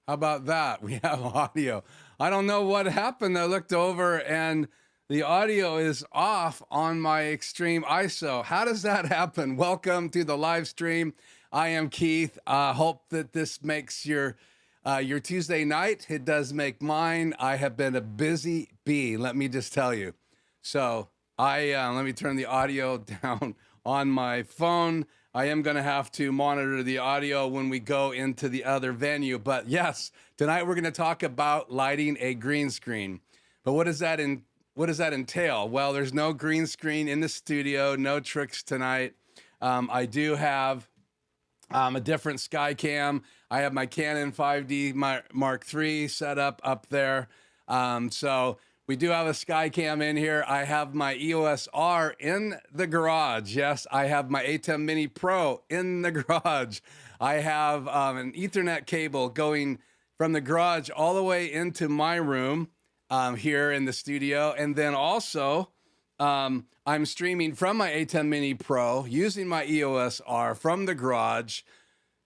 How about that? We have audio. I don't know what happened. I looked over and the audio is off on my extreme ISO. How does that happen? Welcome to the live stream. I am Keith. Hope that this makes your Tuesday night. It does make mine. I have been a busy bee, let me just tell you. So let me turn the audio down on my phone. I am going to have to monitor the audio when we go into the other venue. But yes, tonight we're going to talk about lighting a green screen. But what does that entail? Well, there's no green screen in the studio, no tricks tonight. I do have a different Skycam. I have my Canon 5D Mark III set up there. So we do have a Skycam in here. I have my EOS R in the garage. Yes, I have my ATEM Mini Pro in the garage. I have an Ethernet cable going from the garage all the way into my room here in the studio. And then also, I'm streaming from my ATEM Mini Pro using my EOS R from the garage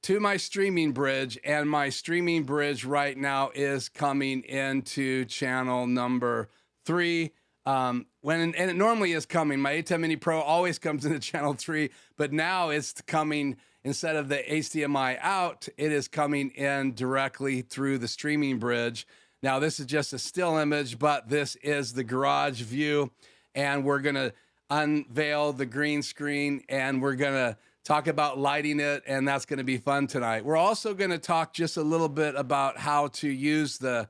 to my streaming bridge, and my streaming bridge right now is coming into channel number 3. And it normally is coming. My ATEM Mini Pro always comes into channel 3, but now it's coming, instead of the HDMI out, it is coming in directly through the streaming bridge. Now, this is just a still image, but this is the garage view, and we're gonna unveil the green screen, and we're gonna talk about lighting it, and that's going to be fun tonight. We're also going to talk just a little bit about how to use the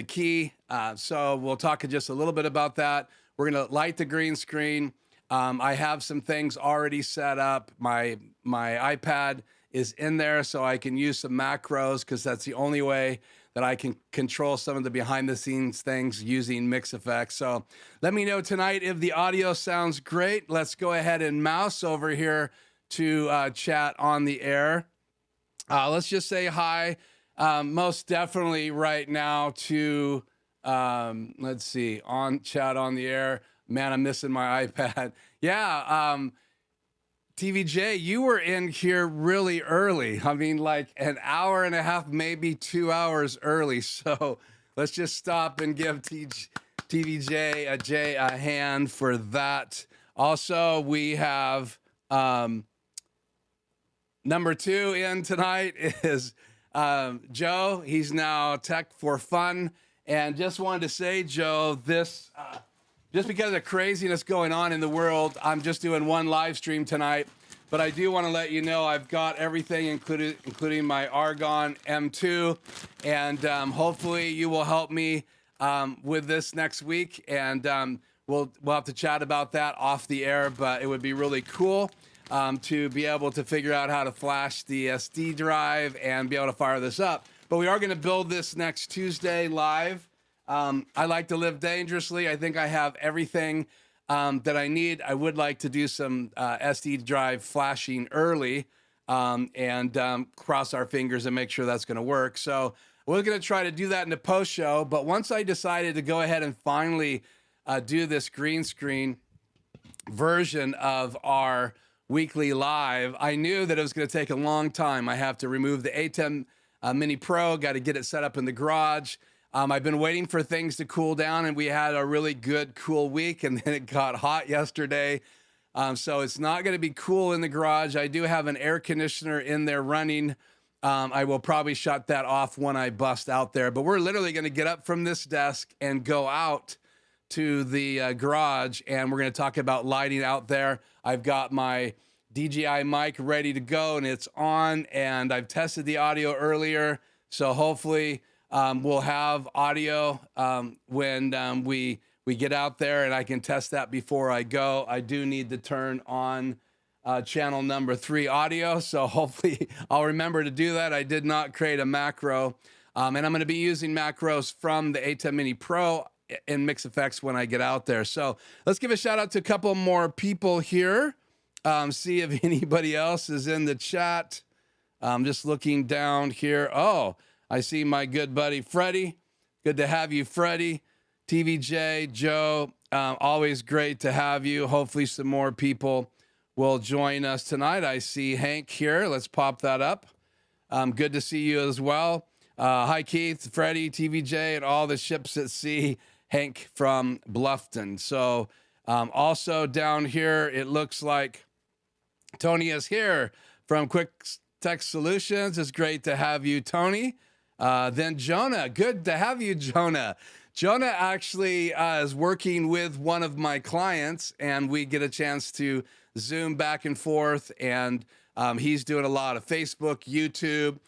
key. So we'll talk just a little bit about that. We're going to light the green screen. I have some things already set up. My iPad is in there, so I can use some macros, because that's the only way that I can control some of the behind the scenes things using Mix Effects. So let me know tonight if the audio sounds great. Let's go ahead and mouse over here to chat on the air. Let's just say hi, most definitely right now to, let's see, on chat on the air. Man, I'm missing my iPad. Yeah, TVJ, you were in here really early. I mean, like an hour and a half, maybe 2 hours early. So let's just stop and give TVJ a hand for that. Also, we have number 2 in tonight is Joe. He's now Tech for Fun. And just wanted to say, Joe, this... just because of craziness going on in the world, I'm just doing one live stream tonight. But I do want to let you know I've got everything including my Argon M2. And hopefully you will help me with this next week. And we'll have to chat about that off the air. But it would be really cool to be able to figure out how to flash the SD drive and be able to fire this up. But we are going to build this next Tuesday live. I like to live dangerously. I think I have everything that I need. I would like to do some SD drive flashing early and cross our fingers and make sure that's going to work. So we're going to try to do that in the post show. But once I decided to go ahead and finally do this green screen version of our weekly live, I knew that it was going to take a long time. I have to remove the ATEM Mini Pro, got to get it set up in the garage. I've been waiting for things to cool down, and we had a really good, cool week, and then it got hot yesterday. So it's not going to be cool in the garage. I do have an air conditioner in there running. I will probably shut that off when I bust out there. But we're literally going to get up from this desk and go out to the garage, and we're going to talk about lighting out there. I've got my DJI mic ready to go, and it's on, and I've tested the audio earlier. So hopefully... we'll have audio when we get out there, and I can test that before I go. I do need to turn on channel number 3 audio, so hopefully I'll remember to do that. I did not create a macro, and I'm going to be using macros from the ATEM Mini Pro in Mix Effects when I get out there. So let's give a shout out to a couple more people here. See if anybody else is in the chat. I'm just looking down here. Oh, I see my good buddy, Freddie. Good to have you, Freddie. TVJ, Joe, always great to have you. Hopefully some more people will join us tonight. I see Hank here. Let's pop that up. Good to see you as well. Hi, Keith, Freddie, TVJ, and all the ships at sea. Hank from Bluffton. So also down here, it looks like Tony is here from Quick Tech Solutions. It's great to have you, Tony. Then Jonah, good to have you, Jonah. Jonah actually is working with one of my clients, and we get a chance to Zoom back and forth, and he's doing a lot of Facebook, YouTube.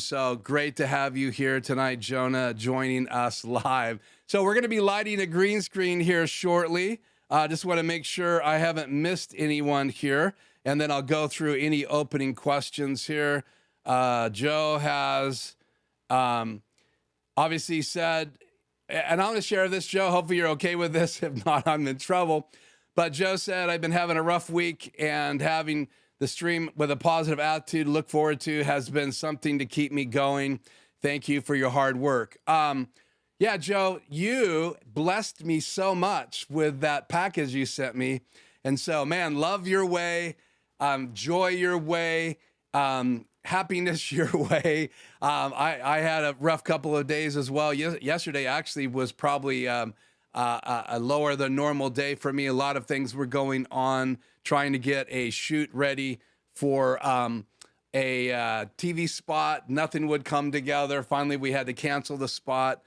So great to have you here tonight, Jonah, joining us live. So we're going to be lighting a green screen here shortly. Just want to make sure I haven't missed anyone here, and then I'll go through any opening questions here. Joe has obviously said, and I'm going to share this, Joe. Hopefully you're okay with this. If not, I'm in trouble. But Joe said, I've been having a rough week, and having the stream with a positive attitude to look forward to has been something to keep me going. Thank you for your hard work. Yeah, Joe, you blessed me so much with that package you sent me. And so, man, love your way, joy your way, happiness your way. I had a rough couple of days as well. Yesterday actually was probably a lower than normal day for me. A lot of things were going on, trying to get a shoot ready for a TV spot. Nothing would come together. Finally, we had to cancel the spot,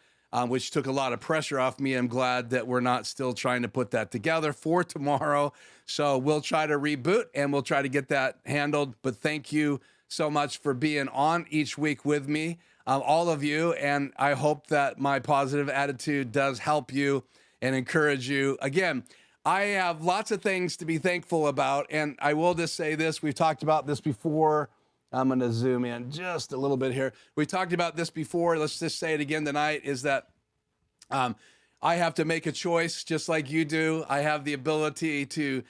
which took a lot of pressure off me. I'm glad that we're not still trying to put that together for tomorrow. So we'll try to reboot, and we'll try to get that handled. But thank you so much for being on each week with me, all of you. And I hope that my positive attitude does help you and encourage you. Again, I have lots of things to be thankful about. And I will just say this. We've talked about this before. I'm going to zoom in just a little bit here. We talked about this before. Let's just say it again tonight, is that I have to make a choice just like you do. I have the ability to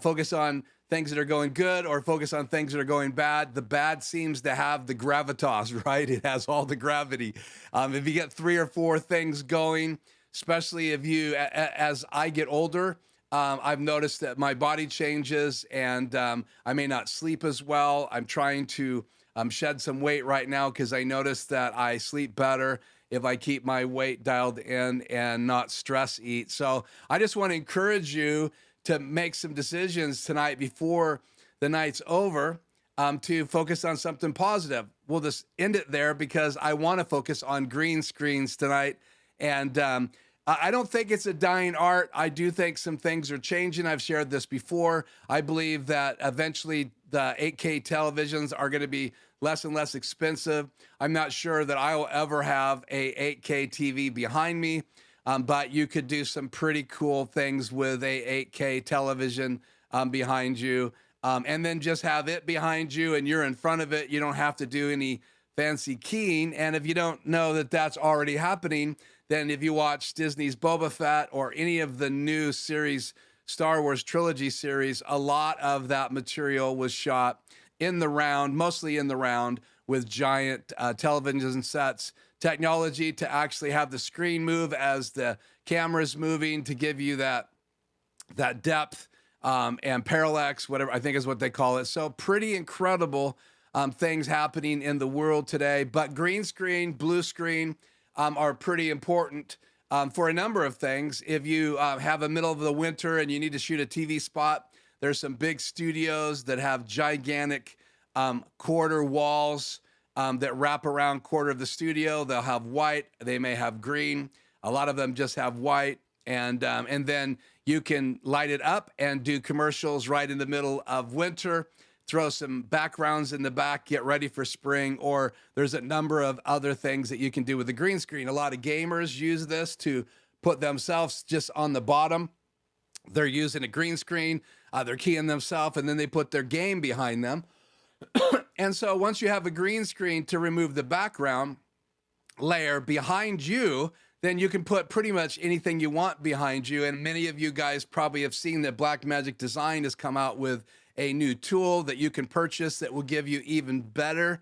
focus on things that are going good or focus on things that are going bad. The bad seems to have the gravitas, right? It has all the gravity. If you get 3 or 4 things going, especially if you, as I get older, I've noticed that my body changes, and I may not sleep as well. I'm trying to shed some weight right now because I noticed that I sleep better if I keep my weight dialed in and not stress eat. So I just want to encourage you to make some decisions tonight before the night's over, to focus on something positive. We'll just end it there because I want to focus on green screens tonight. And I don't think it's a dying art. I do think some things are changing. I've shared this before. I believe that eventually the 8K televisions are going to be less and less expensive. I'm not sure that I will ever have a 8K TV behind me, but you could do some pretty cool things with a 8K television behind you, and then just have it behind you and you're in front of it. You don't have to do any fancy keying. And if you don't know that that's already happening, then if you watch Disney's Boba Fett or any of the new series, Star Wars trilogy series, a lot of that material was shot in the round, mostly in the round, with giant television sets, technology to actually have the screen move as the camera's moving to give you that depth and parallax, whatever I think is what they call it. So pretty incredible things happening in the world today. But green screen, blue screen are pretty important for a number of things. If you have a middle of the winter and you need to shoot a TV spot, there's some big studios that have gigantic quarter walls that wrap around quarter of the studio. They'll have white, they may have green. A lot of them just have white. And then you can light it up and do commercials right in the middle of winter, throw some backgrounds in the back, get ready for spring, or there's a number of other things that you can do with the green screen. A lot of gamers use this to put themselves just on the bottom. They're using a green screen, they're keying themselves, and then they put their game behind them. And so once you have a green screen to remove the background layer behind you, then you can put pretty much anything you want behind you. And many of you guys probably have seen that Blackmagic Design has come out with a new tool that you can purchase that will give you even better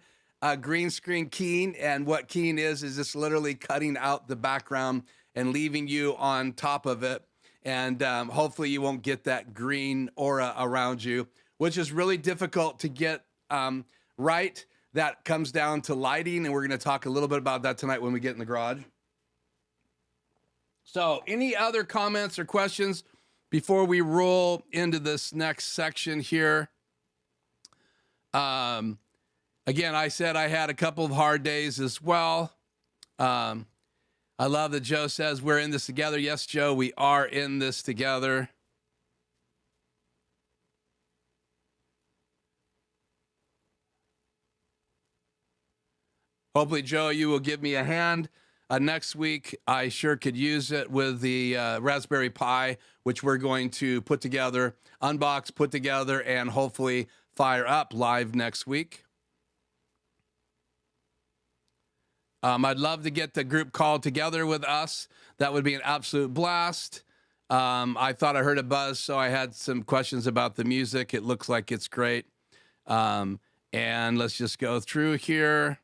green screen keying. And what keying is just literally cutting out the background and leaving you on top of it. And hopefully you won't get that green aura around you, which is really difficult to get right. that comes down to lighting, and we're going to talk a little bit about that tonight when we get in the garage. So any other comments or questions before we roll into this next section here? Again, I said I had a couple of hard days as well. I love that Joe says we're in this together. Yes, Joe, we are in this together. Hopefully, Joe, you will give me a hand. Next week, I sure could use it with the Raspberry Pi, which we're going to put together, unbox, put together, and hopefully fire up live next week. I'd love to get the group call together with us. That would be an absolute blast. I thought I heard a buzz, so I had some questions about the music. It looks like it's great. And let's just go through here.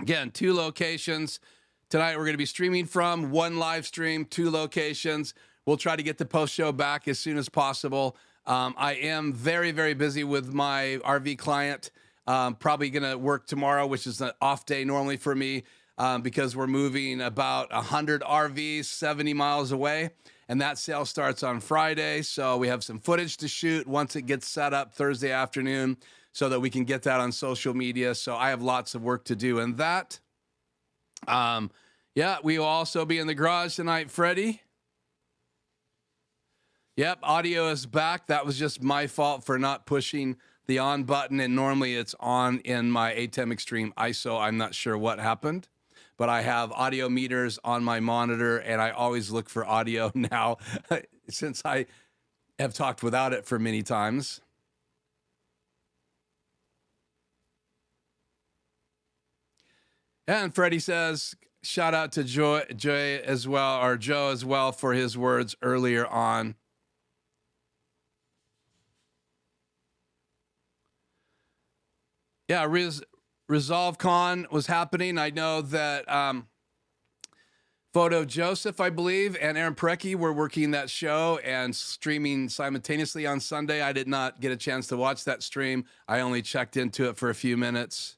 Again, 2 locations. Tonight, we're going to be streaming from 1 live stream, 2 locations. We'll try to get the post show back as soon as possible. I am very, very busy with my RV client. Probably going to work tomorrow, which is an off day normally for me, because we're moving about 100 RVs 70 miles away. And that sale starts on Friday. So we have some footage to shoot once it gets set up Thursday afternoon so that we can get that on social media. So I have lots of work to do in that. Yeah, we will also be in the garage tonight, Freddie. Yep, audio is back. That was just my fault for not pushing the on button, and normally it's on in my ATEM Extreme ISO. I'm not sure what happened, but I have audio meters on my monitor, and I always look for audio now since I have talked without it for many times. And Freddie says, shout out to Joy as well, or Joe as well, for his words earlier on. Yeah, ResolveCon was happening. I know that Photo Joseph, I believe, and Aaron Parecki were working that show and streaming simultaneously on Sunday. I did not get a chance to watch that stream. I only checked into it for a few minutes.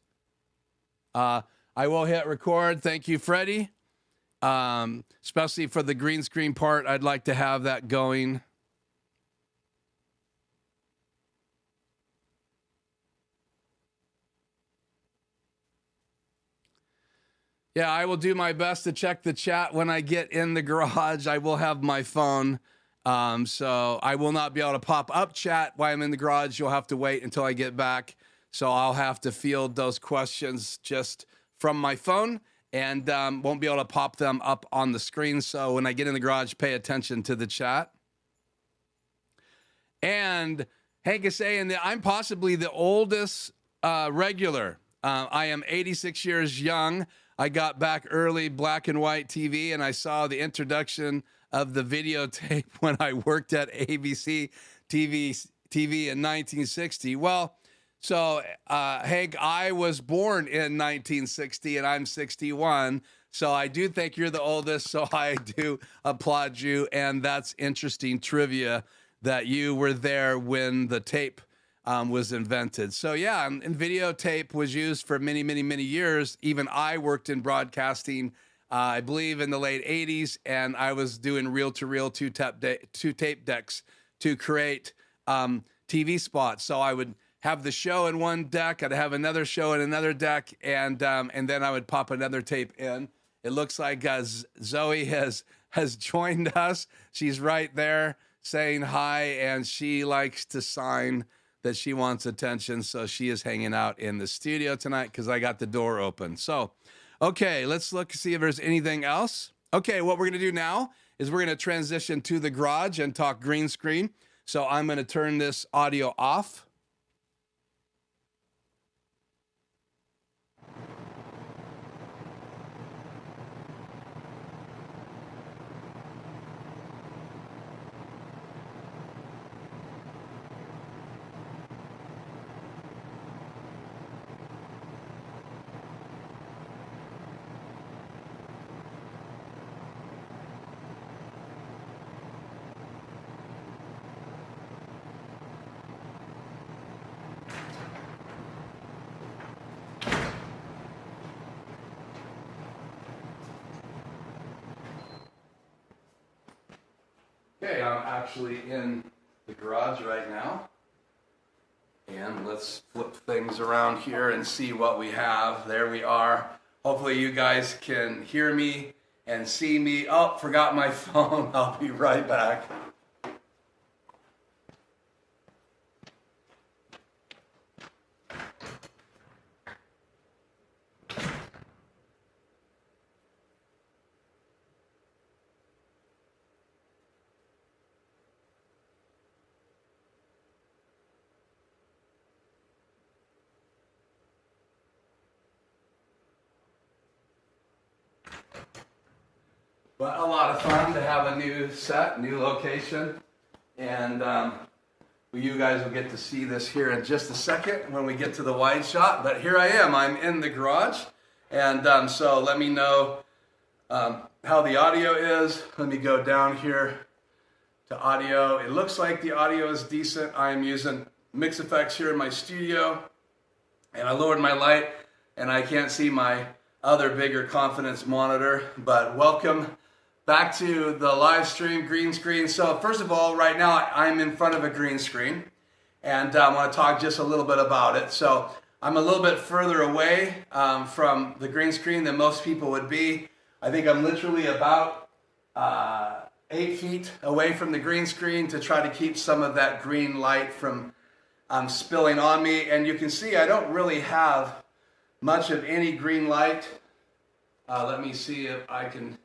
I will hit record. Thank you, Freddie. Especially for the green screen part, I'd like to have that going. Yeah, I will do my best to check the chat when I get in the garage. I will have my phone. So I will not be able to pop up chat while I'm in the garage. You'll have to wait until I get back. So I'll have to field those questions just from my phone and won't be able to pop them up on the screen. So when I get in the garage, pay attention to the chat. And Hank is saying that I'm possibly the oldest regular. I am 86 years young. I got back early black and white TV, and I saw the introduction of the videotape when I worked at ABC TV in 1960. Well, so Hank, I was born in 1960, and I'm 61. So I do think you're the oldest, so I do applaud you. And that's interesting trivia that you were there when the tape was invented. So yeah, and videotape was used for many, many, many years. Even I worked in broadcasting, I believe in the late 80s, and I was doing reel-to-reel two tape decks to create TV spots. So I would have the show in one deck, I'd have another show in another deck, and then I would pop another tape in. It looks like Zoe has joined us. She's right there saying hi, and she likes to sign that she wants attention, so she is hanging out in the studio tonight because I got the door open. So, okay, let's look, see if there's anything else. Okay, what we're going to do now is we're going to transition to the garage and talk green screen. So I'm going to turn this audio off. Okay, I'm actually in the garage right now. And let's flip things around here and see what we have. There we are. Hopefully you guys can hear me and see me. Oh, forgot my phone. I'll be right back. But a lot of fun to have a new set, new location, and you guys will get to see this here in just a second when we get to the wide shot. But here I am, I'm in the garage, and so let me know how the audio is. Let me go down here to audio. It looks like the audio is decent. I am using Mix Effects here in my studio, and I lowered my light, and I can't see my other bigger confidence monitor, but welcome back to the live stream green screen. So first of all, right now I'm in front of a green screen, and I want to talk just a little bit about it. So I'm a little bit further away from the green screen than most people would be. I think I'm literally about 8 feet away from the green screen to try to keep some of that green light from spilling on me. And you can see I don't really have much of any green light. Let me see if I can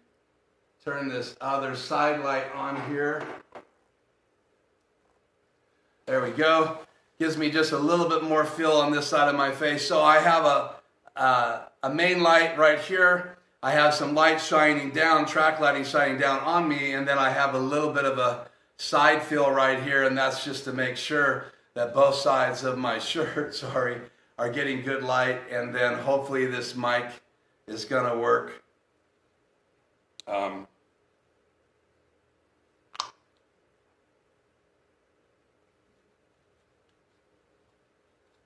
turn this other side light on here. There we go. Gives me just a little bit more feel on this side of my face. So I have a main light right here. I have some light shining down, track lighting shining down on me, and then I have a little bit of a side fill right here, and that's just to make sure that both sides of my shirt, are getting good light, and then hopefully this mic is gonna work.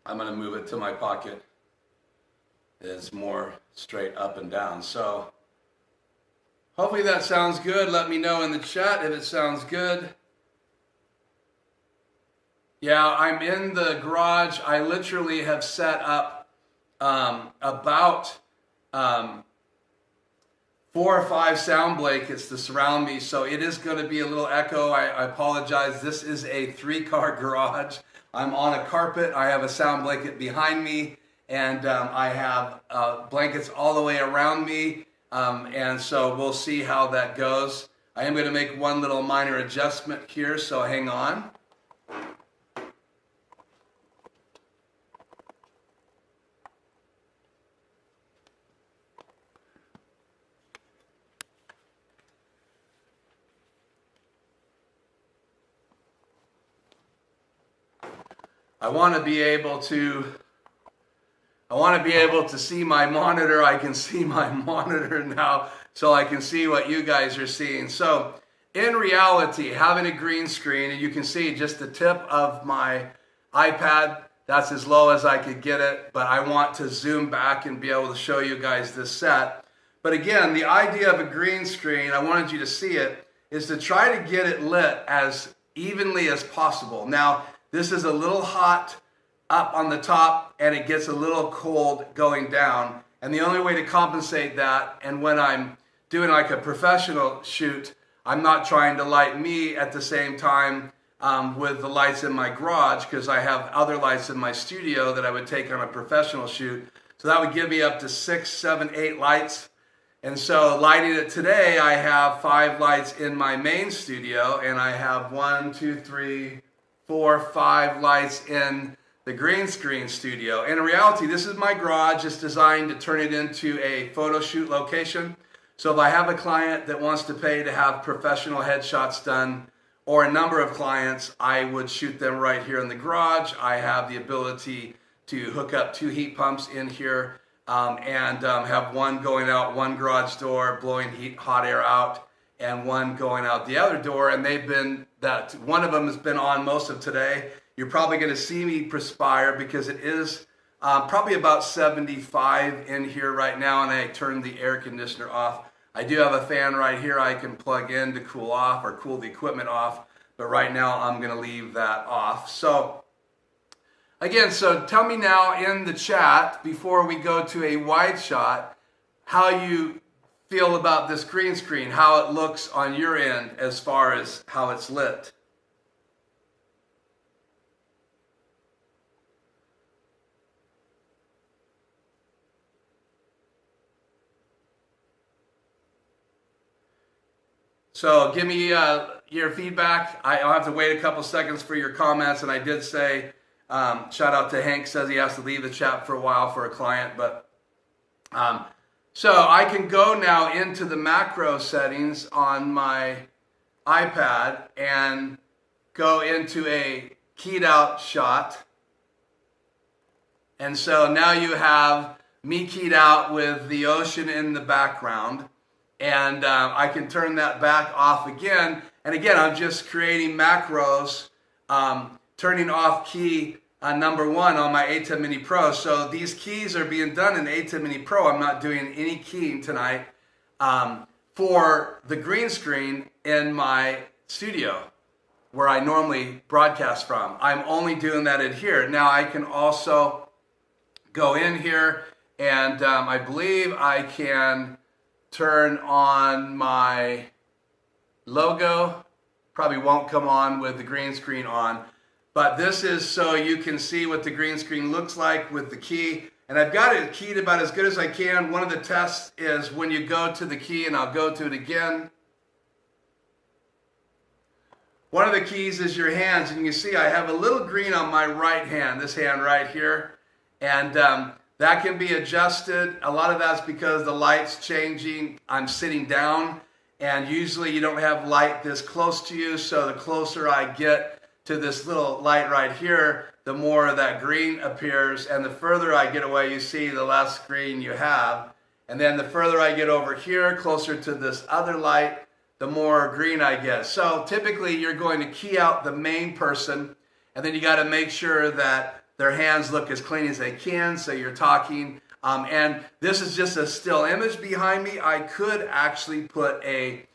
I'm going to move it to my pocket. It's more straight up and down. So hopefully that sounds good. Let me know in the chat if it sounds good. Yeah, I'm in the garage. I literally have set up about 4 or 5 sound blankets to surround me. So it is going to be a little echo. I apologize. This is a 3-car garage. I'm on a carpet, I have a sound blanket behind me, and I have blankets all the way around me, and so we'll see how that goes. I am going to make one little minor adjustment here, so hang on. I want to be able to see my monitor. I can see my monitor now, so I can see what you guys are seeing. So in reality, having a green screen, and you can see just the tip of my iPad, that's as low as I could get it, but I want to zoom back and be able to show you guys this set. But again, the idea of a green screen, I wanted you to see it, is to try to get it lit as evenly as possible. Now, this is a little hot up on the top, and it gets a little cold going down. And the only way to compensate that, and when I'm doing like a professional shoot, I'm not trying to light me at the same time with the lights in my garage, because I have other lights in my studio that I would take on a professional shoot. So that would give me up to 6, 7, 8 lights. And so lighting it today, I have 5 lights in my main studio, and I have 1, 2, 3, 4, 5 lights in the green screen studio. And in reality, this is my garage. It's designed to turn it into a photo shoot location. So if I have a client that wants to pay to have professional headshots done, or a number of clients, I would shoot them right here in the garage. I have the ability to hook up 2 heat pumps in here and have one going out one garage door, blowing hot air out, and one going out the other door. And one of them has been on most of today. You're probably going to see me perspire because it is probably about 75 in here right now, and I turned the air conditioner off. I do have a fan right here I can plug in to cool off or cool the equipment off, but right now I'm going to leave that off. So again, so tell me now in the chat before we go to a wide shot how you feel about this green screen, how it looks on your end as far as how it's lit. So give me your feedback. I'll have to wait a couple seconds for your comments. And I did say, shout out to Hank, says he has to leave the chat for a while for a client. But so I can go now into the macro settings on my iPad and go into a keyed out shot. And so now you have me keyed out with the ocean in the background. And I can turn that back off again. And again, I'm just creating macros, turning off key number 1 on my ATEM Mini Pro. So these keys are being done in ATEM Mini Pro. I'm not doing any keying tonight for the green screen in my studio where I normally broadcast from. I'm only doing that in here. Now I can also go in here and I believe I can turn on my logo. Probably won't come on with the green screen on, but this is so you can see what the green screen looks like with the key. And I've got it keyed about as good as I can. One of the tests is when you go to the key, and I'll go to it again. One of the keys is your hands, and you can see I have a little green on my right hand, this hand right here, and that can be adjusted. A lot of that's because the light's changing. I'm sitting down, and usually you don't have light this close to you, so the closer I get to this little light right here, the more of that green appears, and the further I get away, you see, the less green you have. And then the further I get over here, closer to this other light, the more green I get. So typically you're going to key out the main person, and then you got to make sure that their hands look as clean as they can, so you're talking. And this is just a still image behind me. I could actually put a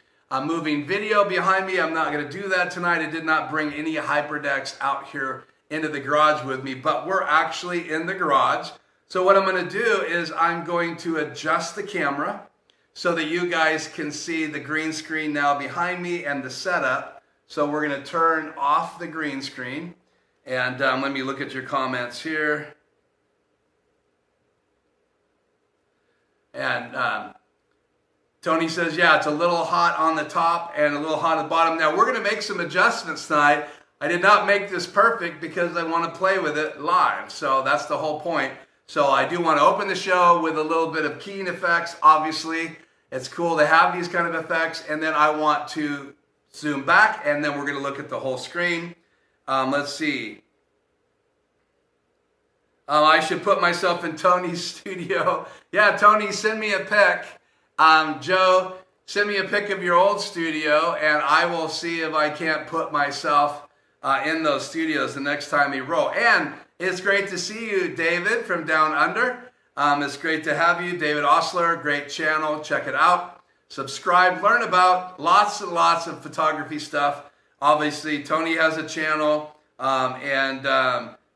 moving video behind me. I'm not going to do that tonight. I did not bring any Hyperdecks out here into the garage with me, but we're actually in the garage. So what I'm going to do is I'm going to adjust the camera so that you guys can see the green screen now behind me and the setup. So we're going to turn off the green screen. And let me look at your comments here. And Tony says, yeah, it's a little hot on the top and a little hot on the bottom. Now, we're going to make some adjustments tonight. I did not make this perfect because I want to play with it live. So that's the whole point. So I do want to open the show with a little bit of keying effects. Obviously, it's cool to have these kind of effects. And then I want to zoom back, and then we're going to look at the whole screen. Let's see. I should put myself in Tony's studio. Yeah, Tony, send me a pic. Joe, send me a pic of your old studio, and I will see if I can't put myself in those studios the next time we roll. And it's great to see you, David, from Down Under. It's great to have you, David Osler. Great channel. Check it out. Subscribe. Learn about lots and lots of photography stuff. Obviously, Tony has a channel, and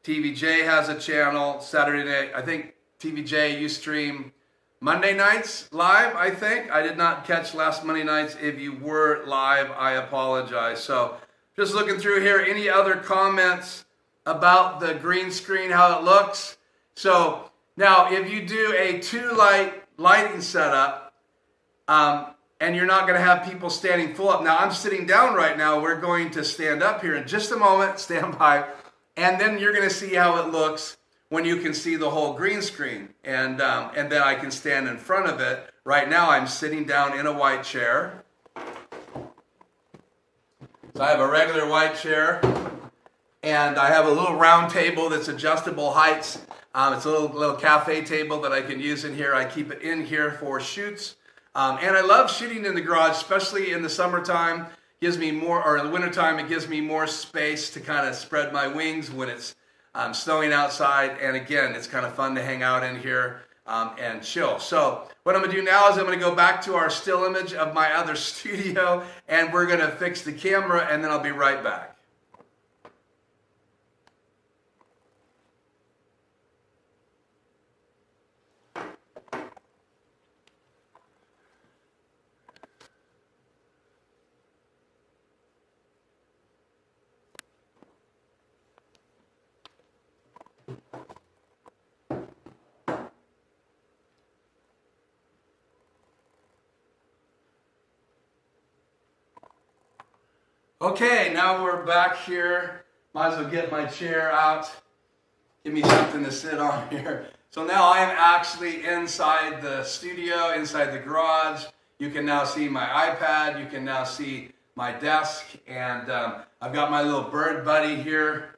TVJ has a channel. Saturday night, I think TVJ, you stream Monday nights live, I think. I did not catch last Monday nights. If you were live, I apologize. So just looking through here, any other comments about the green screen, how it looks? So now if you do a 2-light lighting setup, and you're not going to have people standing full up. Now, I'm sitting down right now. We're going to stand up here in just a moment, stand by, and then you're going to see how it looks when you can see the whole green screen. And then I can stand in front of it. Right now, I'm sitting down in a white chair. So I have a regular white chair, and I have a little round table that's adjustable heights. It's a little cafe table that I can use in here. I keep it in here for shoots. And I love shooting in the garage, especially in the summertime. Gives me more, or in the wintertime, it gives me more space to kind of spread my wings when it's snowing outside. And again, it's kind of fun to hang out in here. and chill. So what I'm gonna do now is I'm gonna go back to our still image of my other studio, and we're gonna fix the camera, and then I'll be right back. Okay, now we're back here. Might as well get my chair out. Give me something to sit on here. So now I am actually inside the studio, inside the garage. You can now see my iPad. You can now see my desk. And I've got my little bird buddy here,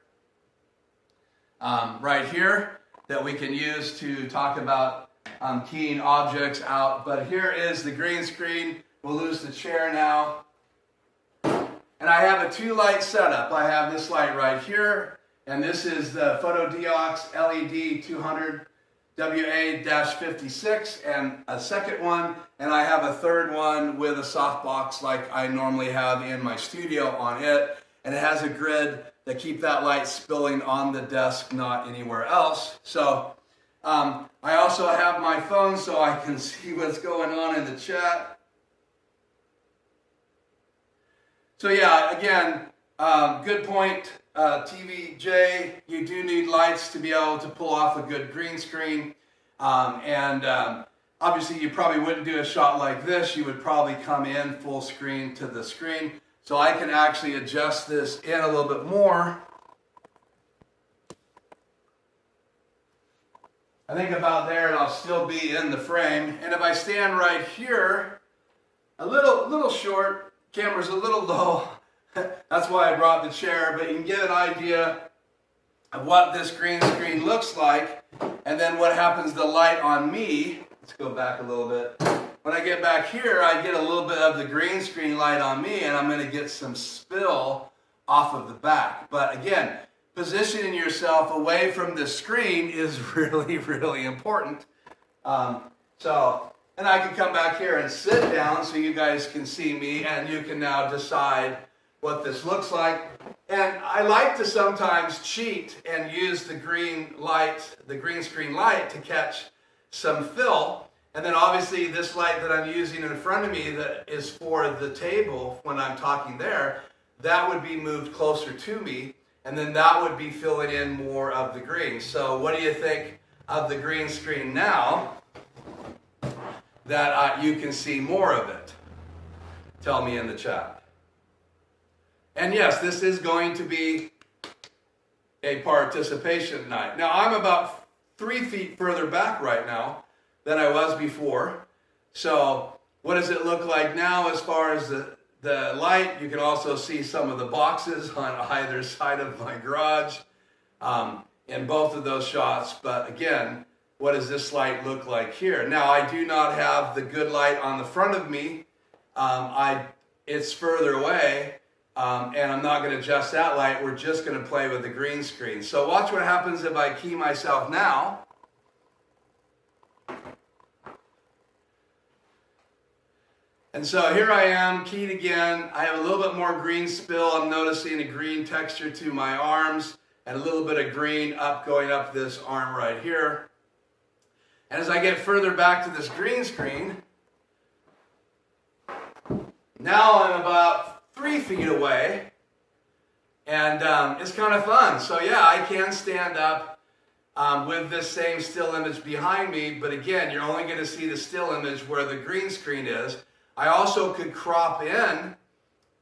right here, that we can use to talk about keying objects out. But here is the green screen. We'll lose the chair now. And I have a 2-light setup. I have this light right here, and this is the Photodiox LED 200 WA-56, and a second one, and I have a third one with a softbox like I normally have in my studio on it, and it has a grid that keep that light spilling on the desk, not anywhere else. So I also have my phone so I can see what's going on in the chat. So yeah, again, good point, TVJ. You do need lights to be able to pull off a good green screen. Obviously you probably wouldn't do a shot like this. You would probably come in full screen to the screen. So I can actually adjust this in a little bit more. I think about there and I'll still be in the frame. And if I stand right here, a little short, camera's a little low, that's why I brought the chair, but you can get an idea of what this green screen looks like, and then what happens to the light on me. Let's go back a little bit. When I get back here, I get a little bit of the green screen light on me, and I'm going to get some spill off of the back. But again, positioning yourself away from the screen is really, really important. And I can come back here and sit down so you guys can see me, and you can now decide what this looks like. And I like to sometimes cheat and use the green screen light to catch some fill. And then obviously this light that I'm using in front of me that is for the table when I'm talking there, that would be moved closer to me, and then that would be filling in more of the green. So what do you think of the green screen now that you can see more of it? Tell me in the chat. And yes, this is going to be a participation night. Now I'm about 3 feet further back right now than I was before. So what does it look like now as far as the light? You can also see some of the boxes on either side of my garage in both of those shots. But again, what does this light look like here? Now, I do not have the good light on the front of me. It's further away, and I'm not going to adjust that light. We're just going to play with the green screen. So watch what happens if I key myself now. And so here I am, keyed again. I have a little bit more green spill. I'm noticing a green texture to my arms, and a little bit of green going up this arm right here. And as I get further back to this green screen, now I'm about 3 feet away, and it's kind of fun. So yeah, I can stand up with this same still image behind me, but again, you're only going to see the still image where the green screen is. I also could crop in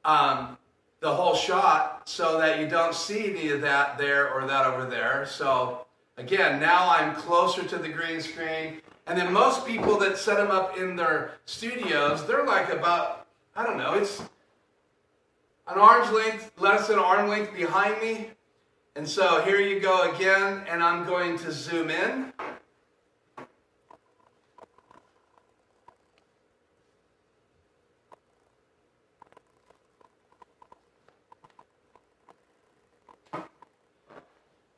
the whole shot so that you don't see any of that there or that over there. So again, now I'm closer to the green screen. And then most people that set them up in their studios, they're like about, I don't know, it's an arm's length, less than an arm length behind me. And so here you go again, and I'm going to zoom in.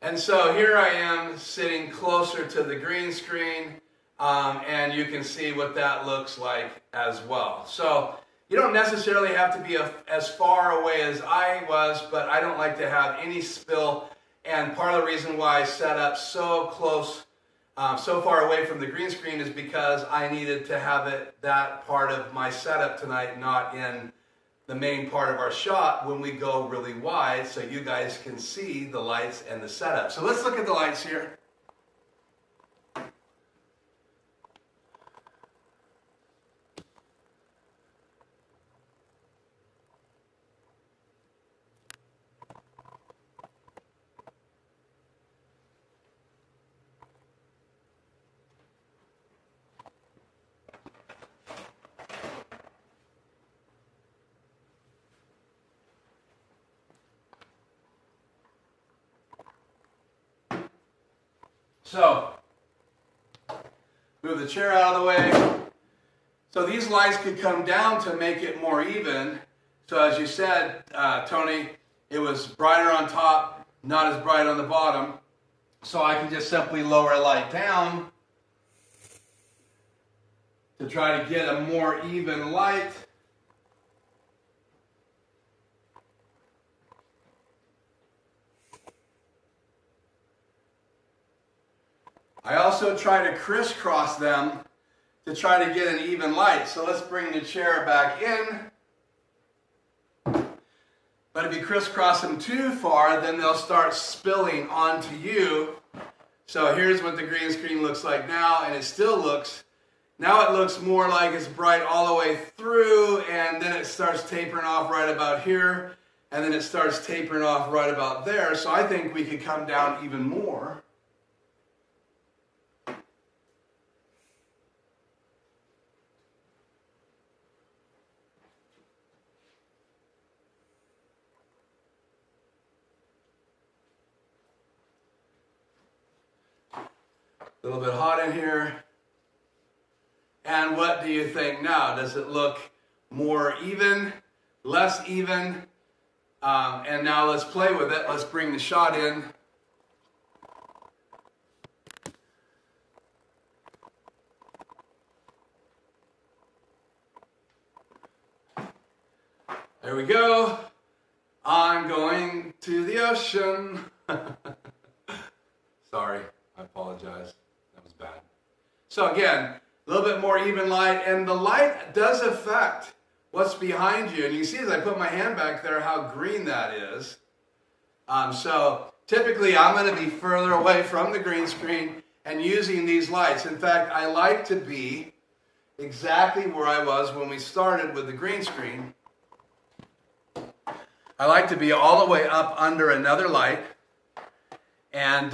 And so here I am sitting closer to the green screen. And you can see what that looks like as well. So you don't necessarily have to be as far away as I was, but I don't like to have any spill. And part of the reason why I set up so close, so far away from the green screen is because I needed to have that part of my setup tonight not in the main part of our shot when we go really wide, so you guys can see the lights and the setup. So let's look at the lights here. So, move the chair out of the way. So these lights could come down to make it more even. So as you said, Tony, it was brighter on top, not as bright on the bottom. So I can just simply lower a light down to try to get a more even light. I also try to crisscross them to try to get an even light. So let's bring the chair back in. But if you crisscross them too far, then they'll start spilling onto you. So here's what the green screen looks like now, and it still looks, now it looks more like it's bright all the way through, and then it starts tapering off right about here, and then it starts tapering off right about there. So I think we could come down even more. A little bit hot in here. And what do you think now? Does it look more even, less even? And now let's play with it. Let's bring the shot in. There we go. I'm going to the ocean. Sorry, I apologize. That was bad. So again, a little bit more even light, and the light does affect what's behind you. And you see as I put my hand back there how green that is. So typically I'm going to be further away from the green screen and using these lights. In fact, I like to be exactly where I was when we started with the green screen. I like to be all the way up under another light and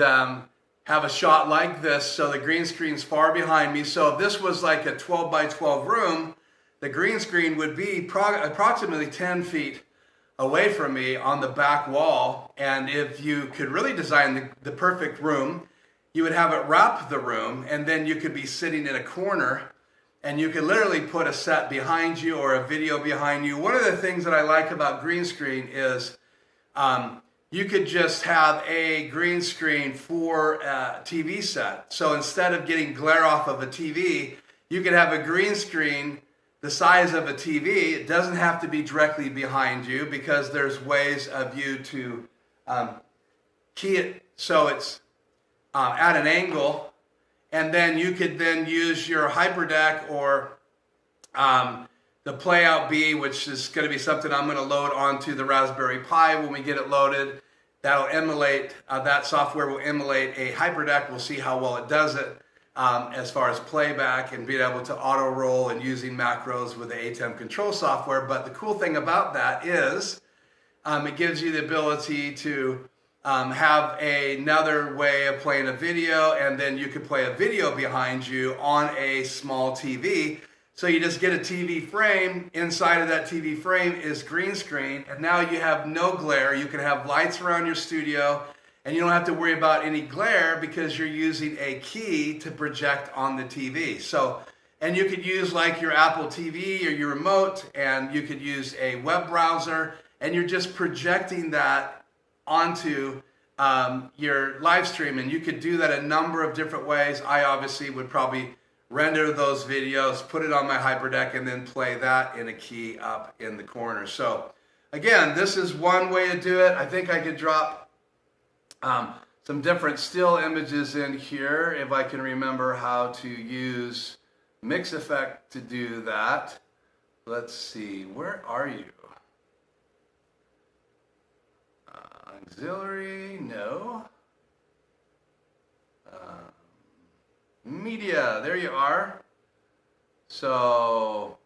have a shot like this so the green screen's far behind me. So if this was like a 12 by 12 room, the green screen would be approximately 10 feet away from me on the back wall. And if you could really design the perfect room, you would have it wrap the room, and then you could be sitting in a corner and you could literally put a set behind you or a video behind you. One of the things that I like about green screen is you could just have a green screen for a TV set. So instead of getting glare off of a TV, you could have a green screen the size of a TV. It doesn't have to be directly behind you because there's ways of you to key it so it's at an angle. And then you could then use your Hyperdeck or the Playout B, which is going to be something I'm going to load onto the Raspberry Pi when we get it loaded. That'll emulate, that software will emulate a Hyperdeck. We'll see how well it does it as far as playback and being able to auto roll and using macros with the ATEM control software. But the cool thing about that is it gives you the ability to have another way of playing a video, and then you could play a video behind you on a small TV. So you just get a TV frame. Inside of that TV frame is green screen, and now you have no glare. You can have lights around your studio, and you don't have to worry about any glare because you're using a key to project on the TV. So, and you could use like your Apple TV or your remote, and you could use a web browser, and you're just projecting that onto your live stream. And you could do that a number of different ways. I obviously would probably render those videos, put it on my Hyperdeck, and then play that in a key up in the corner. So again, this is one way to do it. I think I could drop some different still images in here if I can remember how to use Mix Effect to do that. Let's see, where are you? Auxiliary, no. Media, there you are. So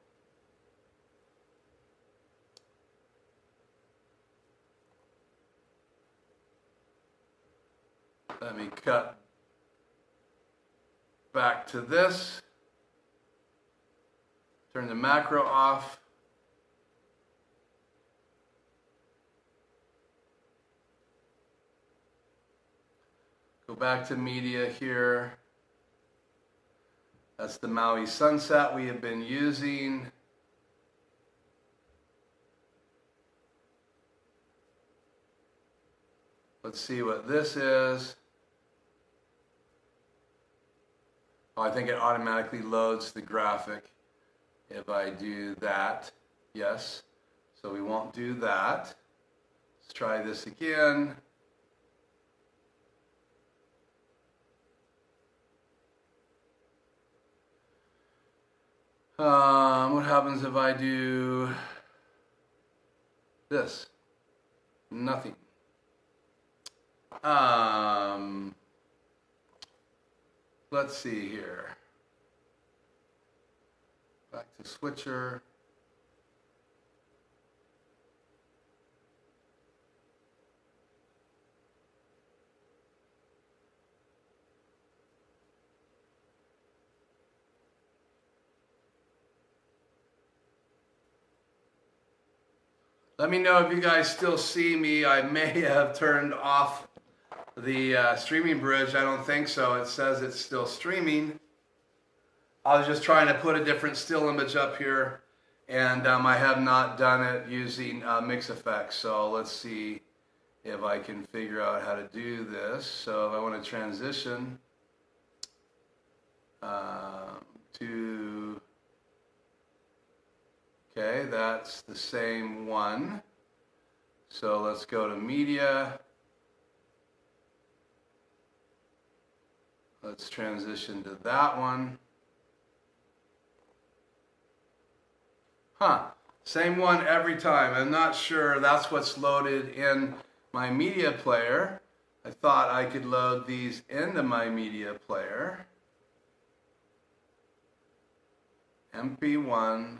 let me cut back to this. Turn the macro off. Go back to media here. That's the Maui sunset we have been using. Let's see what this is. Oh, I think it automatically loads the graphic if I do that. Yes. So we won't do that. Let's try this again. What happens if I do this? Nothing. Let's see here. Back to switcher. Let me know if you guys still see me. I may have turned off the streaming bridge. I don't think so. It says it's still streaming. I was just trying to put a different still image up here, and I have not done it using Mix Effects. So let's see if I can figure out how to do this. So if I want to transition to... Okay, that's the same one. So let's go to media. Let's transition to that one. Same one every time. I'm not sure that's what's loaded in my media player. I thought I could load these into my media player. MP1.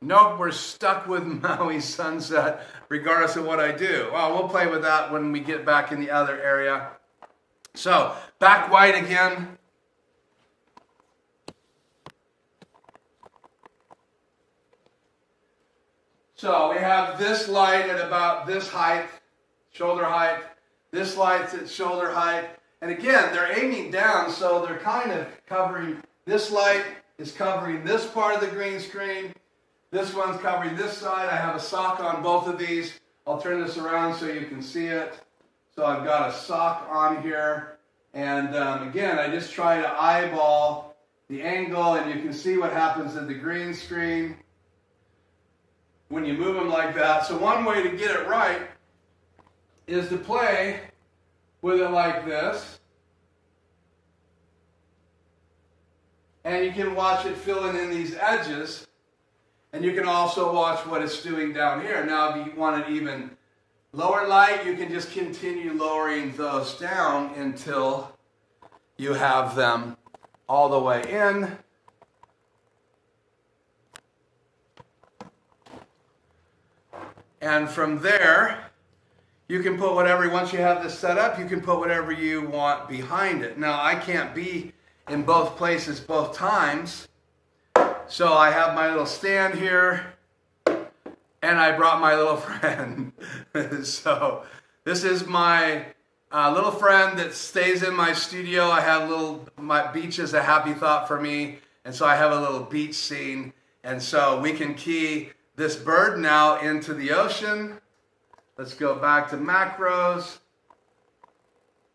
Nope, we're stuck with Maui sunset regardless of what I do. Well, we'll play with that when we get back in the other area. So, back white again. So we have this light at about this height, shoulder height. This light's at shoulder height. And again, they're aiming down, so they're kind of covering, this light is covering this part of the green screen. This one's covering this side. I have a sock on both of these. I'll turn this around so you can see it. So I've got a sock on here. And again, I just try to eyeball the angle, and you can see what happens in the green screen when you move them like that. So one way to get it right is to play with it like this. And you can watch it filling in these edges. And you can also watch what it's doing down here. Now, if you want it even lower light, you can just continue lowering those down until you have them all the way in. And from there, you can put whatever, once you have this set up, you can put whatever you want behind it. Now, I can't be in both places both times. So I have my little stand here, and I brought my little friend. So this is my little friend that stays in my studio. I have my beach is a happy thought for me, and so I have a little beach scene, and so we can key this bird now into the ocean. Let's go back to macros,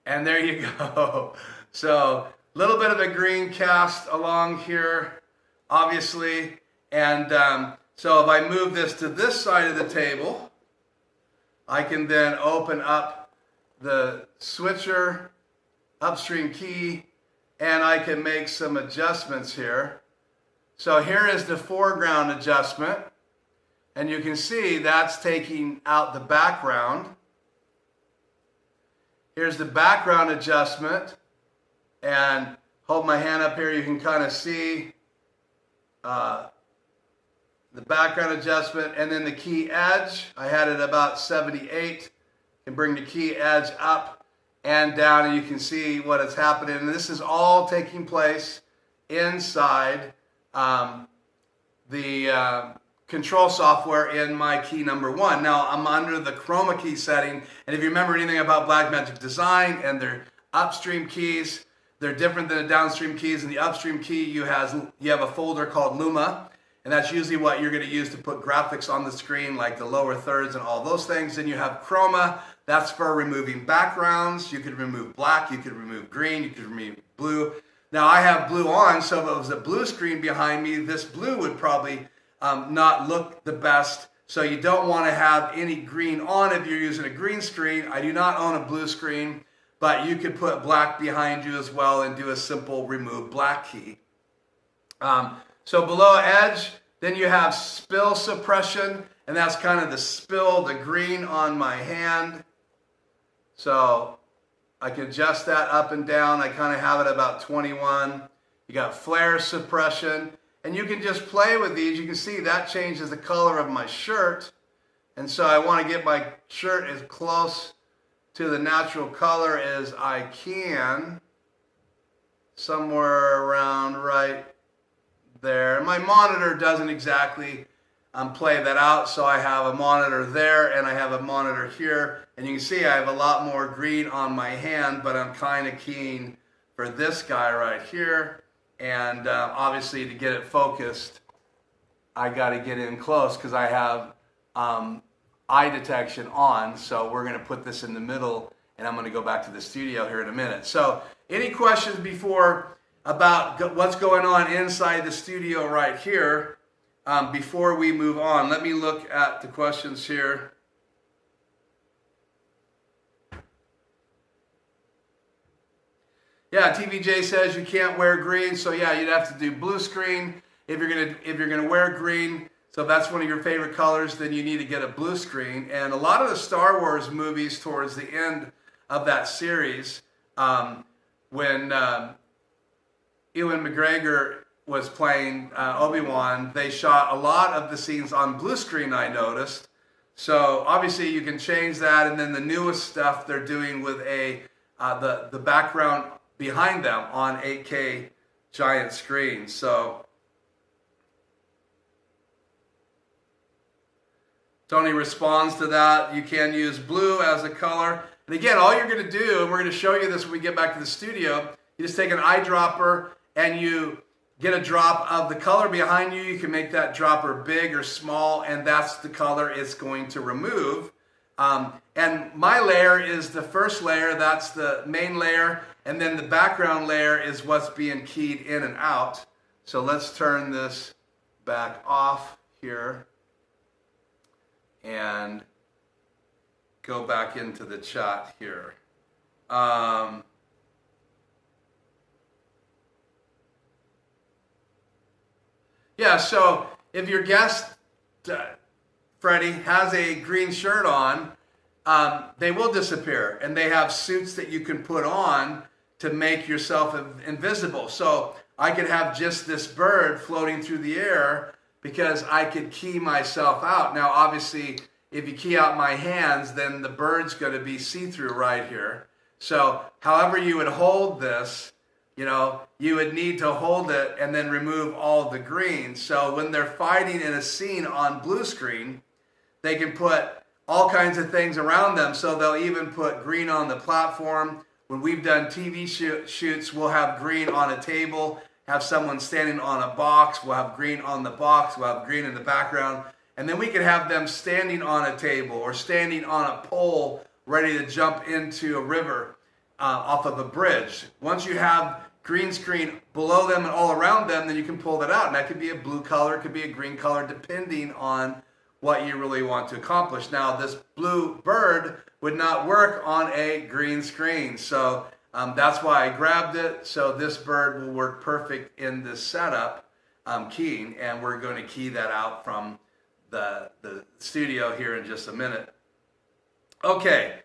and there you go. So a little bit of a green cast along here, obviously, and so if I move this to this side of the table, I can then open up the switcher upstream key, and I can make some adjustments here. So here is the foreground adjustment, and you can see that's taking out the background. Here's the background adjustment, and hold my hand up here, you can kind of see the background adjustment, and then the key edge. I had it about 78. Can bring the key edge up and down, and you can see what is happening. And this is all taking place inside the control software in my key number 1. Now I'm under the Chroma key setting, and if you remember anything about Blackmagic Design and their upstream keys, they're different than the downstream keys. In the upstream key, you have a folder called Luma, and that's usually what you're going to use to put graphics on the screen, like the lower thirds and all those things. Then you have Chroma. That's for removing backgrounds. You could remove black, you could remove green, you could remove blue. Now I have blue on, so if it was a blue screen behind me, this blue would probably not look the best. So you don't want to have any green on if you're using a green screen. I do not own a blue screen, but you could put black behind you as well and do a simple remove black key. So below edge, then you have spill suppression, and that's kind of the spill, the green on my hand. So I can adjust that up and down. I kind of have it about 21. You got flare suppression, and you can just play with these. You can see that changes the color of my shirt, and so I want to get my shirt as close to the natural color as I can, somewhere around right there. My monitor doesn't exactly play that out, so I have a monitor there and I have a monitor here, and you can see I have a lot more green on my hand, but I'm kind of keen for this guy right here, and obviously to get it focused I got to get in close because I have eye detection on. So we're going to put this in the middle, and I'm going to go back to the studio here in a minute. So any questions about what's going on inside the studio right here before we move on? Let me look at the questions here. Yeah, TVJ says you can't wear green, so yeah, you'd have to do blue screen if you're gonna wear green. So if that's one of your favorite colors, then you need to get a blue screen. And a lot of the Star Wars movies towards the end of that series, when Ewan McGregor was playing Obi-Wan, they shot a lot of the scenes on blue screen, I noticed. So obviously you can change that, and then the newest stuff they're doing with the background behind them on 8K giant screens. So Tony responds to that. You can use blue as a color. And again, all you're going to do, and we're going to show you this when we get back to the studio, you just take an eyedropper and you get a drop of the color behind you. You can make that dropper big or small, and that's the color it's going to remove. And my layer is the first layer, that's the main layer, and then the background layer is what's being keyed in and out. So let's turn this back off here and go back into the chat here. Yeah, so if your guest, Freddie, has a green shirt on, they will disappear, and they have suits that you can put on to make yourself invisible. So I could have just this bird floating through the air because I could key myself out. Now, obviously, if you key out my hands, then the bird's going to be see-through right here. So however you would hold this, you would need to hold it and then remove all the green. So when they're fighting in a scene on blue screen, They can put all kinds of things around them. So they'll even put green on the platform. When we've done TV shoots, we'll have green on a table, have someone standing on a box, we'll have green on the box, we'll have green in the background, and then we can have them standing on a table or standing on a pole ready to jump into a river off of a bridge. Once you have green screen below them and all around them, then you can pull that out, and that could be a blue color, it could be a green color, depending on what you really want to accomplish. Now, this blue bird would not work on a green screen, so that's why I grabbed it. So this bird will work perfect in this setup keying, and we're going to key that out from the studio here in just a minute. Okay.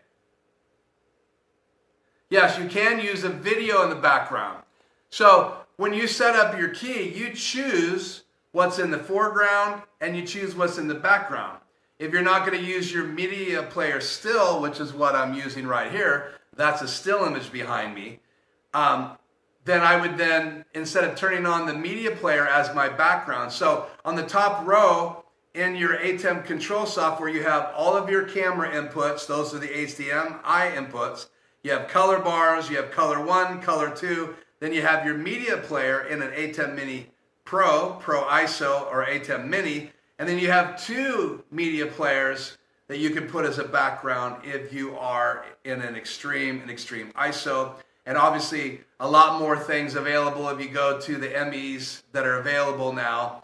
Yes, you can use a video in the background. So when you set up your key, you choose what's in the foreground and you choose what's in the background. If you're not going to use your media player still, which is what I'm using right here, that's a still image behind me, then I would then, instead of turning on the media player as my background, so on the top row in your ATEM control software, you have all of your camera inputs. Those are the HDMI inputs. You have color bars, you have color 1, color 2, then you have your media player in an ATEM Mini Pro, Pro ISO, or ATEM Mini, and then you have 2 media players that you can put as a background if you are in an extreme ISO. And obviously a lot more things available if you go to the MEs that are available now.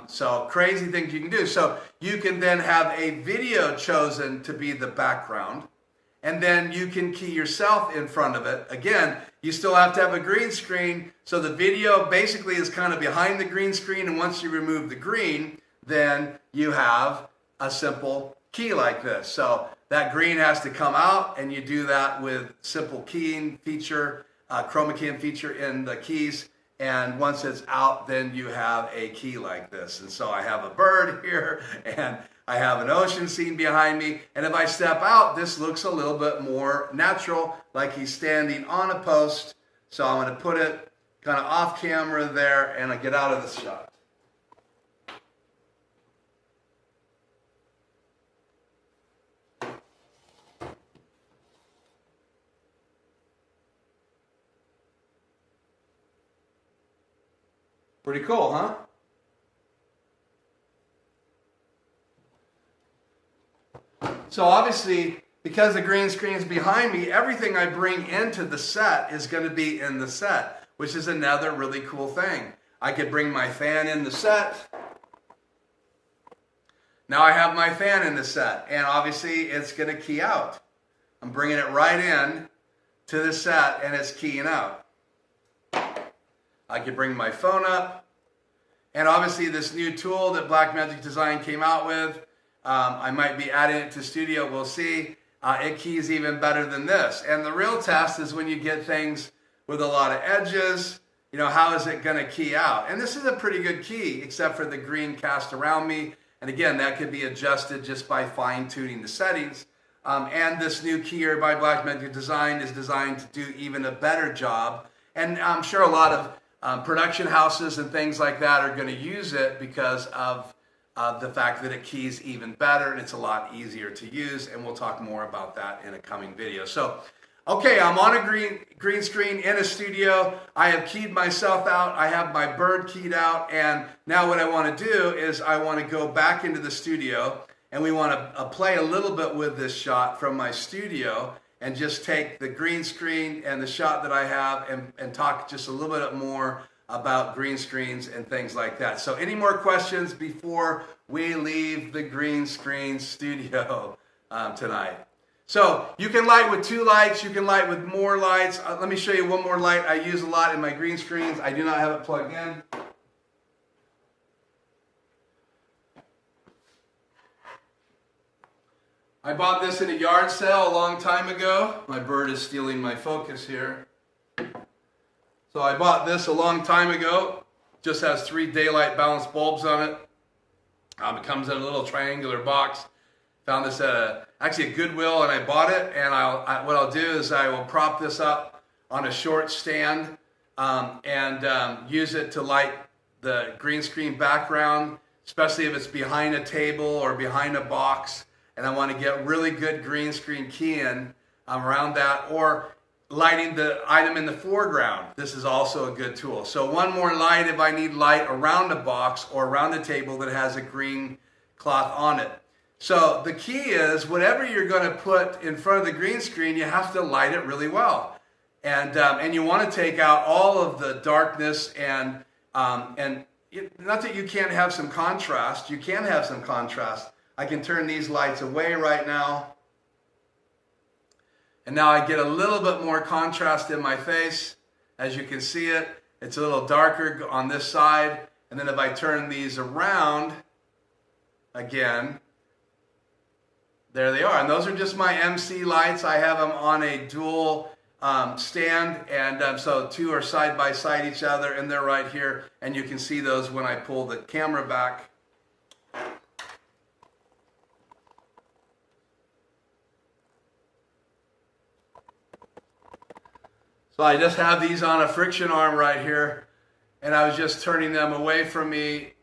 So crazy things you can do. So you can then have a video chosen to be the background, and then you can key yourself in front of it. Again, you still have to have a green screen, so the video basically is kind of behind the green screen, and once you remove the green, then you have a simple key like this. So that green has to come out, and you do that with simple keying feature, Chroma keying feature in the keys, and once it's out, then you have a key like this. And so I have a bird here, and I have an ocean scene behind me, and if I step out, this looks a little bit more natural, like he's standing on a post. So I'm going to put it kind of off camera there, and I get out of the shot. Pretty cool, huh? So obviously, because the green screen is behind me, everything I bring into the set is going to be in the set, which is another really cool thing. I could bring my fan in the set. Now I have my fan in the set, and obviously it's going to key out. I'm bringing it right in to the set, and it's keying out. I could bring my phone up, and obviously this new tool that Blackmagic Design came out with, I might be adding it to Studio, we'll see. It keys even better than this. And the real test is when you get things with a lot of edges, you know, how is it going to key out? And this is a pretty good key, except for the green cast around me. And again, that could be adjusted just by fine-tuning the settings. And this new keyer by Blackmagic Design is designed to do even a better job. And I'm sure a lot of production houses and things like that are going to use it because of the fact that it keys even better, and it's a lot easier to use, and we'll talk more about that in a coming video. So, okay, I'm on a green screen in a studio. I have keyed myself out. I have my bird keyed out, and now what I want to do is I want to go back into the studio, and we want to play a little bit with this shot from my studio and just take the green screen and the shot that I have and talk just a little bit more about green screens and things like that. So any more questions before we leave the green screen studio tonight? So you can light with 2 lights, you can light with more lights. Let me show you one more light I use a lot in my green screens. I do not have it plugged in. I bought this in a yard sale a long time ago. My bird is stealing my focus here. So I bought this a long time ago. Just has 3 daylight balanced bulbs on it. It comes in a little triangular box. Found this at actually a Goodwill, and I bought it. And what I'll do is I will prop this up on a short stand and use it to light the green screen background especially if it's behind a table or behind a box, and I want to get really good green screen keying around that, or lighting the item in the foreground. This is also a good tool. So one more light if I need light around a box or around a table that has a green cloth on it. So the key is, whatever you're going to put in front of the green screen, you have to light it really well. And you want to take out all of the darkness and not that you can't have some contrast. You can have some contrast. I can turn these lights away right now. And now I get a little bit more contrast in my face. As you can see it, it's a little darker on this side. And then if I turn these around again, there they are. And those are just my MC lights. I have them on a dual stand, and so two are side by side each other, and they're right here. And you can see those when I pull the camera back. So I just have these on a friction arm right here, and I was just turning them away from me.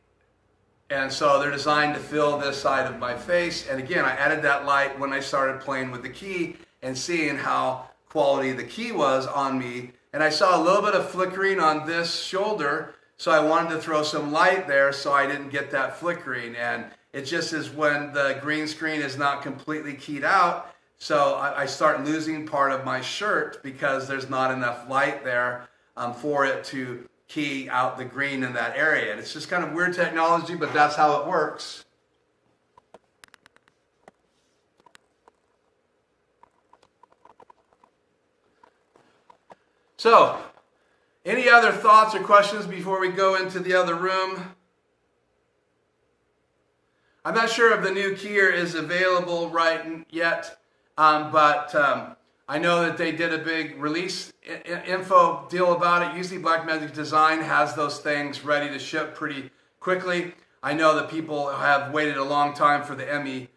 And so they're designed to fill this side of my face. And again, I added that light when I started playing with the key and seeing how quality the key was on me. And I saw a little bit of flickering on this shoulder, so I wanted to throw some light there so I didn't get that flickering. And it just is when the green screen is not completely keyed out, so I start losing part of my shirt because there's not enough light there for it to key out the green in that area. And it's just kind of weird technology, but that's how it works. So, any other thoughts or questions before we go into the other room? I'm not sure if the new keyer is available right yet, but I know that they did a big release info deal about it. Usually Blackmagic Design has those things ready to ship pretty quickly. I know that people have waited a long time for the ME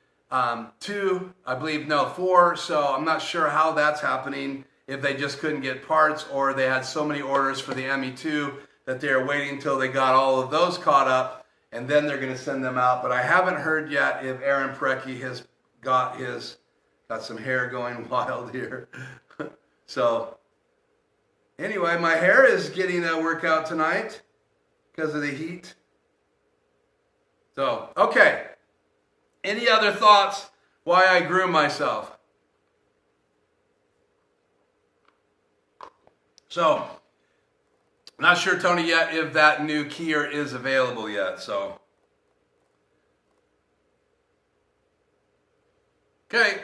2, I believe, no, 4, so I'm not sure how that's happening, if they just couldn't get parts or they had so many orders for the ME 2 that they're waiting until they got all of those caught up, and then they're going to send them out. But I haven't heard yet if Aaron Parecki has got some hair going wild here. So anyway, my hair is getting a workout tonight because of the heat. So, okay. Any other thoughts why I groom myself? So, not sure, Tony, yet if that new keyer is available yet. So, okay.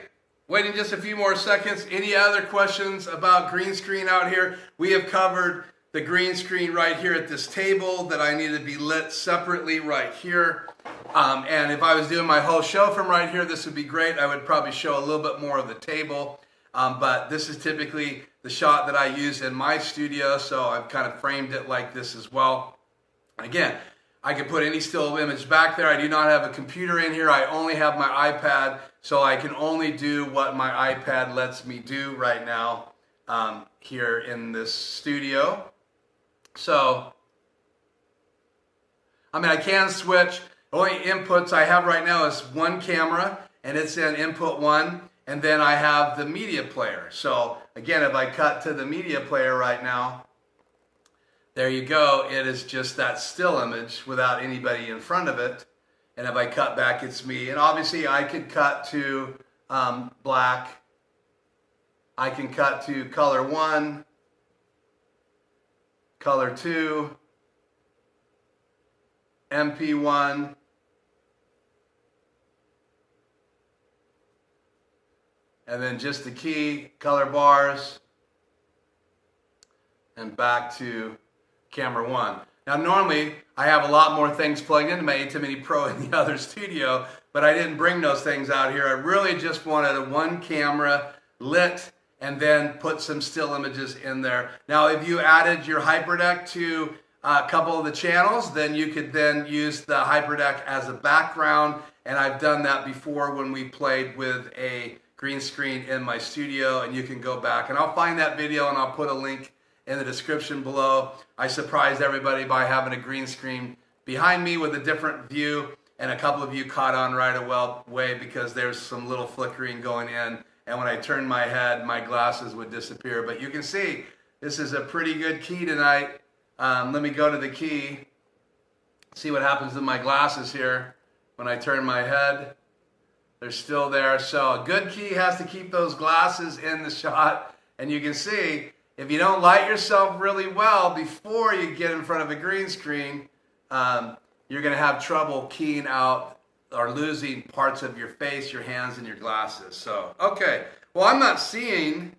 Waiting just a few more seconds. Any other questions about green screen out here? We have covered the green screen right here at this table that I need to be lit separately right here. And if I was doing my whole show from right here, this would be great. I would probably show a little bit more of the table. But this is typically the shot that I use in my studio, so I've kind of framed it like this as well. Again, I can put any still image back there. I do not have a computer in here. I only have my iPad, so I can only do what my iPad lets me do right now here in this studio. So, I mean, I can switch. The only inputs I have right now is one camera, and it's in input 1, and then I have the media player. So, again, if I cut to the media player right now, there you go. It is just that still image without anybody in front of it. And if I cut back, it's me. And obviously, I could cut to black. I can cut to color 1, color 2, MP1, and then just the key, color bars, and back to camera 1. Now normally I have a lot more things plugged into my ATEM Mini Pro in the other studio, but I didn't bring those things out here. I really just wanted a one camera lit and then put some still images in there. Now if you added your Hyperdeck to a couple of the channels, then you could then use the Hyperdeck as a background, and I've done that before when we played with a green screen in my studio, and you can go back and I'll find that video and I'll put a link in the description below. I surprised everybody by having a green screen behind me with a different view, and a couple of you caught on right away because there's some little flickering going in, and when I turned my head, my glasses would disappear. But you can see this is a pretty good key tonight. Let me go to the key, see what happens to my glasses here when I turn my head. They're still there. So a good key has to keep those glasses in the shot. And you can see, if you don't light yourself really well before you get in front of a green screen, you're going to have trouble keying out or losing parts of your face, your hands, and your glasses. So, okay. Well, I'm not seeing.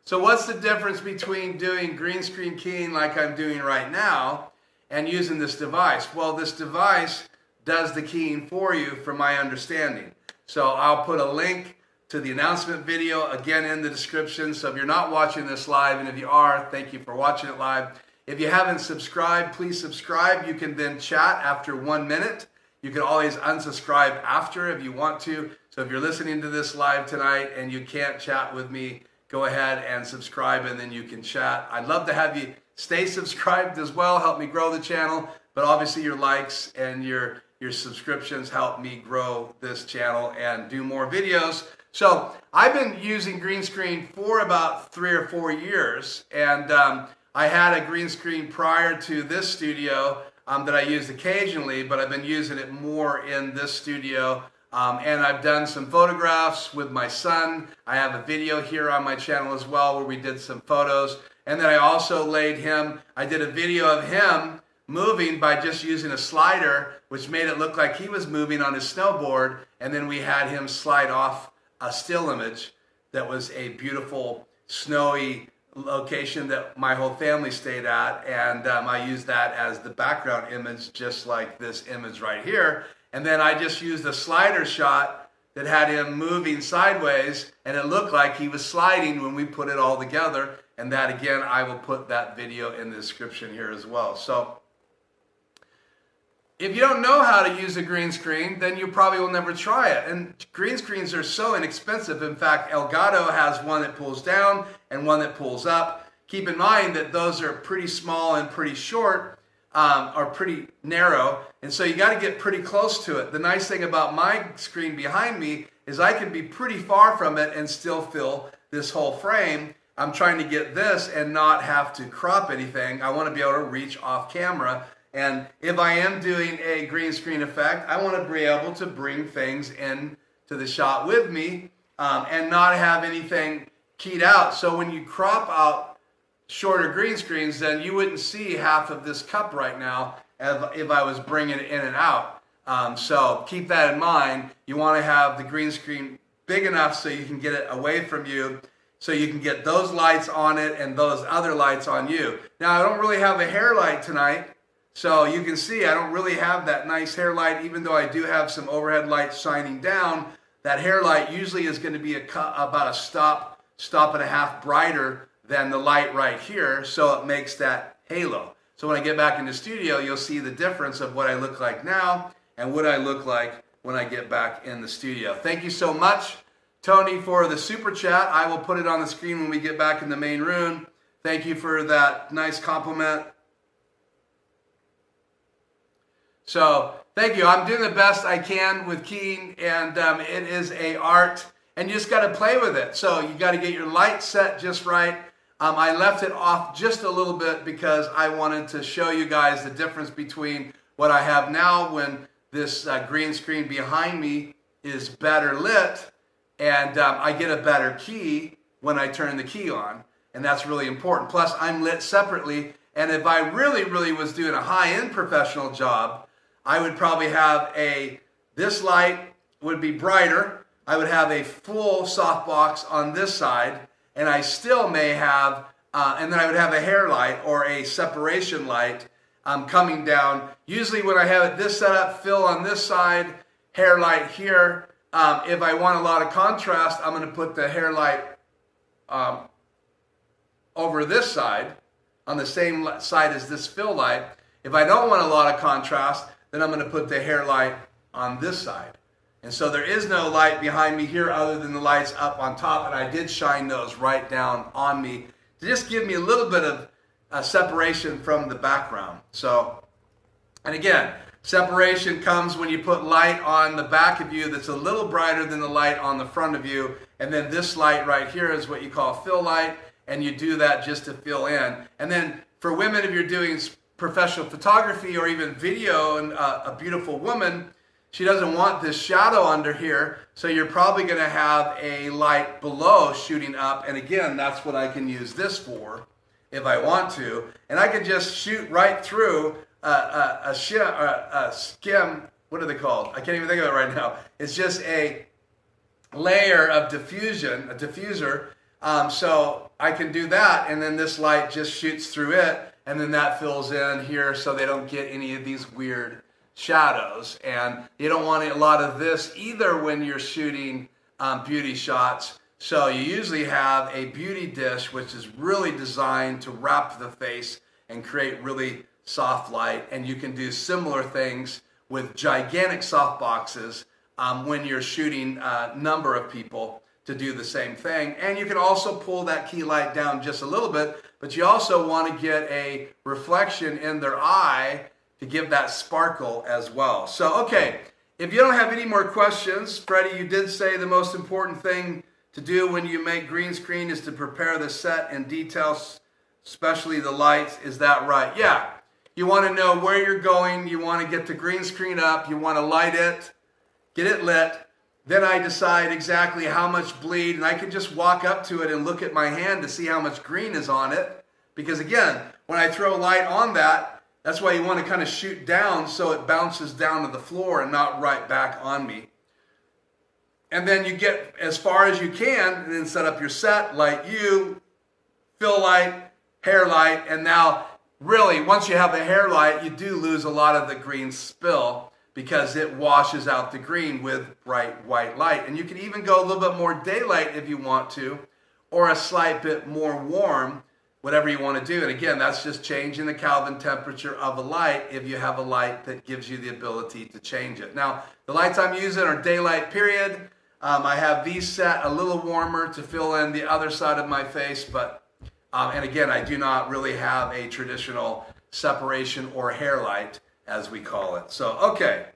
So what's the difference between doing green screen keying like I'm doing right now and using this device? Well, this device does the keying for you, from my understanding. So I'll put a link to the announcement video again in the description. So if you're not watching this live, and if you are, thank you for watching it live. If you haven't subscribed, please subscribe. You can then chat after 1 minute. You can always unsubscribe after if you want to. So if you're listening to this live tonight and you can't chat with me, go ahead and subscribe, and then you can chat. I'd love to have you stay subscribed as well, help me grow the channel. But obviously your likes and your subscriptions help me grow this channel and do more videos. So I've been using green screen for about 3 or 4 years, and I had a green screen prior to this studio that I used occasionally, but I've been using it more in this studio. And I've done some photographs with my son. I have a video here on my channel as well where we did some photos. And then I also I did a video of him moving by just using a slider, which made it look like he was moving on his snowboard. And then we had him slide off a still image that was a beautiful snowy location that my whole family stayed at. And I used that as the background image, just like this image right here. And then I just used a slider shot that had him moving sideways, and it looked like he was sliding when we put it all together. And that, again, I will put that video in the description here as well. So if you don't know how to use a green screen, then you probably will never try it. And green screens are so inexpensive. In fact, Elgato has one that pulls down and one that pulls up. Keep in mind that those are pretty small and pretty short, are pretty narrow, and so you got to get pretty close to it. The nice thing about my screen behind me is I can be pretty far from it and still fill this whole frame. I'm trying to get this and not have to crop anything. I want to be able to reach off camera, and if I am doing a green screen effect, I want to be able to bring things in to the shot with me and not have anything keyed out. So when you crop out shorter green screens, then you wouldn't see half of this cup right now if I was bringing it in and out. So keep that in mind. You want to have the green screen big enough so you can get it away from you, so you can get those lights on it and those other lights on you. Now, I don't really have a hair light tonight, so you can see I don't really have that nice hair light, even though I do have some overhead lights shining down. That hair light usually is going to be about a stop and a half brighter than the light right here, so it makes that halo. So when I get back in the studio, you'll see the difference of what I look like now and what I look like when I get back in the studio. Thank you so much, Tony, for the super chat. I will put it on the screen when we get back in the main room. Thank you for that nice compliment. So thank you. I'm doing the best I can with keying, and it is an art, and you just got to play with it. So you got to get your light set just right. I left it off just a little bit because I wanted to show you guys the difference between what I have now when this green screen behind me is better lit, and I get a better key when I turn the key on, and that's really important. Plus, I'm lit separately, and if I really was doing a high-end professional job, I would probably have this light would be brighter. I would have a full softbox on this side, and I still may have, and then I would have a hair light or a separation light coming down. Usually when I have this set up, fill on this side, hair light here. If I want a lot of contrast, I'm going to put the hair light over this side, on the same side as this fill light. If I don't want a lot of contrast, then I'm going to put the hair light on this side. And so there is no light behind me here other than the lights up on top, and I did shine those right down on me to just give me a little bit of separation from the background. So, and again, separation comes when you put light on the back of you that's a little brighter than the light on the front of you. And then this light right here is what you call fill light. And you do that just to fill in. And then for women, if you're doing professional photography or even video and a beautiful woman, she doesn't want this shadow under here. So you're probably going to have a light below shooting up. And again, that's what I can use this for if I want to. And I can just shoot right through a skim. What are they called? I can't even think of it right now. It's just a layer of diffusion, a diffuser. So I can do that, and then this light just shoots through it, and then that fills in here so they don't get any of these weird shadows. And you don't want a lot of this either when you're shooting beauty shots. So you usually have a beauty dish, which is really designed to wrap the face and create really soft light. And you can do similar things with gigantic soft boxes when you're shooting a number of people to do the same thing. And you can also pull that key light down just a little bit, but you also want to get a reflection in their eye to give that sparkle as well. So, okay, if you don't have any more questions, Freddie, you did say the most important thing to do when you make green screen is to prepare the set in details, especially the lights. Is that right? Yeah. You want to know where you're going. You want to get the green screen up. You want to light it, get it lit. Then I decide exactly how much bleed, and I can just walk up to it and look at my hand to see how much green is on it. Because again, when I throw light on that, that's why you want to kind of shoot down so it bounces down to the floor and not right back on me. And then you get as far as you can, and then set up your set, light you, fill light, hair light, and now really, once you have the hair light, you do lose a lot of the green spill, because it washes out the green with bright white light. And you can even go a little bit more daylight if you want to, or a slight bit more warm, whatever you want to do. And again, that's just changing the Kelvin temperature of a light if you have a light that gives you the ability to change it. Now, the lights I'm using are daylight period. I have these set a little warmer to fill in the other side of my face, but, and again, I do not really have a traditional separation or hair light, as we call it. So, okay.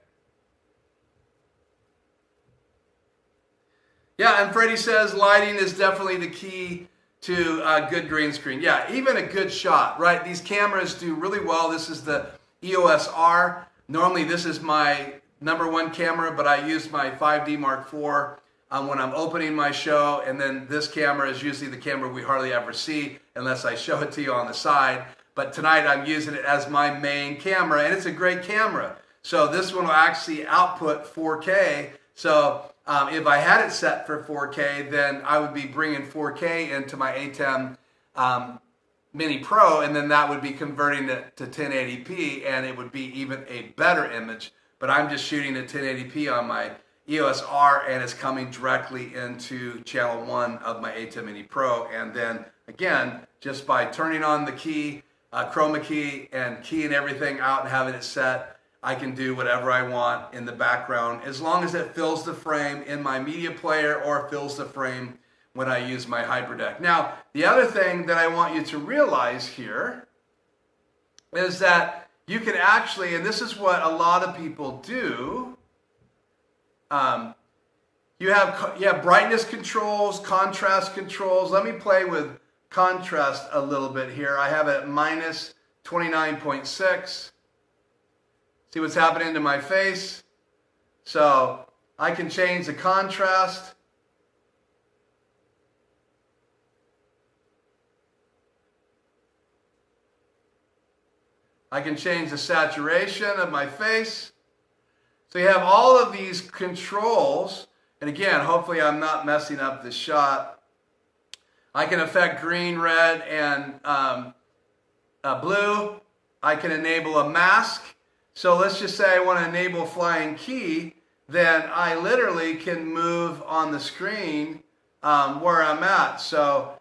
Yeah, and Freddie says lighting is definitely the key to a good green screen. Yeah, even a good shot, right? These cameras do really well. This is the EOS R. Normally, this is my #1 camera, but I use my 5D Mark IV when I'm opening my show, and then this camera is usually the camera we hardly ever see unless I show it to you on the side. But tonight I'm using it as my main camera, and it's a great camera. So this one will actually output 4K. So if I had it set for 4K, then I would be bringing 4K into my ATEM Mini Pro, and then that would be converting it to 1080p, and it would be even a better image. But I'm just shooting at 1080p on my EOS R, and it's coming directly into channel 1 of my ATEM Mini Pro. And then again, just by turning on the key, Chroma key, and keying everything out and having it set, I can do whatever I want in the background as long as it fills the frame in my media player or fills the frame when I use my Hyperdeck. Now, the other thing that I want you to realize here is that you can actually, and this is what a lot of people do, you have brightness controls, contrast controls. Let me play with contrast a little bit here. I have it at minus 29.6. See what's happening to my face? So I can change the contrast. I can change the saturation of my face. So you have all of these controls. And again, hopefully I'm not messing up this shot. I can affect green, red, and blue. I can enable a mask. So let's just say I want to enable flying key. Then I literally can move on the screen where I'm at. So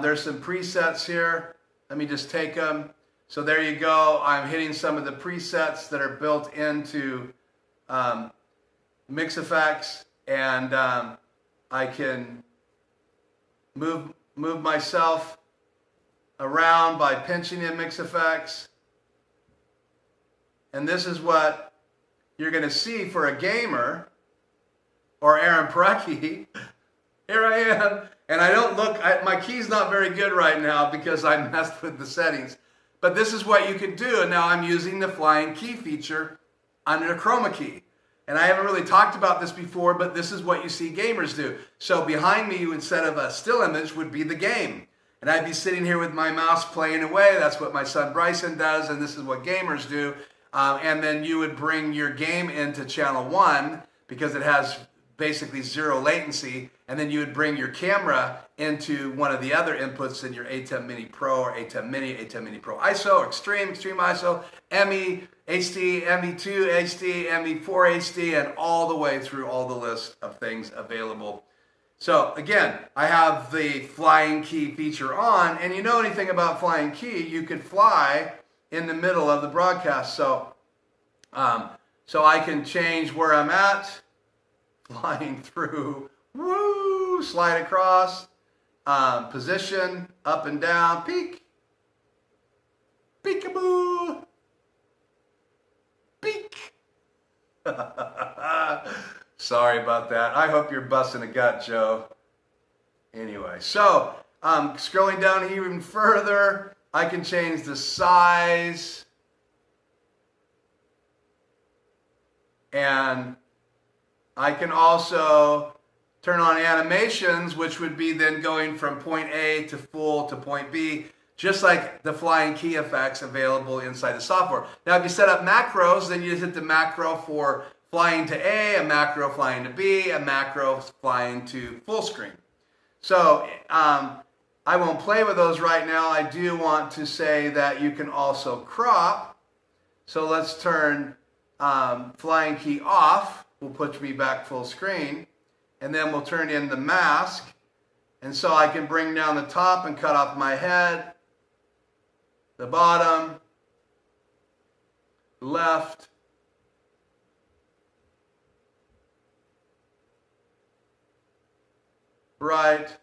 there's some presets here. Let me just take them. So there you go. I'm hitting some of the presets that are built into Mix Effects, and I can move myself around by pinching in mix effects. And this is what you're going to see for a gamer or Aaron Parecki. Here I am. And I don't look, my key's not very good right now because I messed with the settings. But this is what you can do. And now I'm using the flying key feature under the Chroma key. And I haven't really talked about this before, but this is what you see gamers do. So behind me, instead of a still image, would be the game. And I'd be sitting here with my mouse playing away. That's what my son Bryson does, and this is what gamers do. And then you would bring your game into channel 1 because it has basically 0 latency. And then you would bring your camera into one of the other inputs in your ATEM Mini Pro or ATEM Mini, ATEM Mini Pro ISO, or Extreme, Extreme ISO, ME, HD, ME2 HD, ME4 HD, and all the way through all the list of things available. So again, I have the flying key feature on, and you know anything about flying key, you could fly in the middle of the broadcast. So, so I can change where I'm at, flying through, woo, slide across, position, up and down, peek, peekaboo, peek. Sorry about that. I hope you're busting a gut, Joe. Anyway, so scrolling down here even further, I can change the size and I can also turn on animations, which would be then going from point A to full to point B, just like the flying key effects available inside the software. Now, if you set up macros, then you just hit the macro for flying to a macro flying to B, a macro flying to full screen. So I won't play with those right now. I do want to say that you can also crop. So let's turn flying key off. Will put me back full screen. And then we'll turn in the mask. And so I can bring down the top and cut off my head, the bottom, left, right,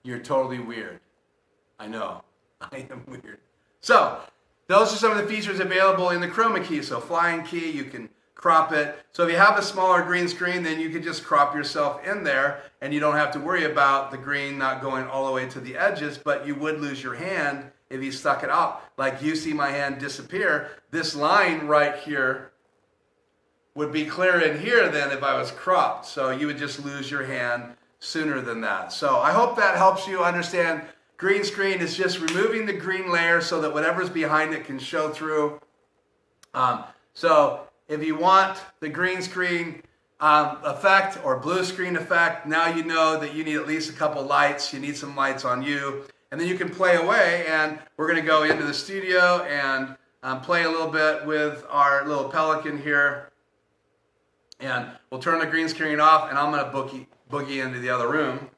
you're totally weird. I know, I am weird. So, those are some of the features available in the Chroma key. So flying key, you can crop it. So if you have a smaller green screen, then you can just crop yourself in there and you don't have to worry about the green not going all the way to the edges, but you would lose your hand if you stuck it out. Like you see my hand disappear. This line right here would be clear in here then if I was cropped. So you would just lose your hand sooner than that. So I hope that helps you understand. Green screen is just removing the green layer so that whatever's behind it can show through. So if you want the green screen effect or blue screen effect, now you know that you need at least a couple lights. You need some lights on you. And then you can play away, and we're going to go into the studio and play a little bit with our little Pelican here. And we'll turn the green screen off, and I'm going to boogie into the other room.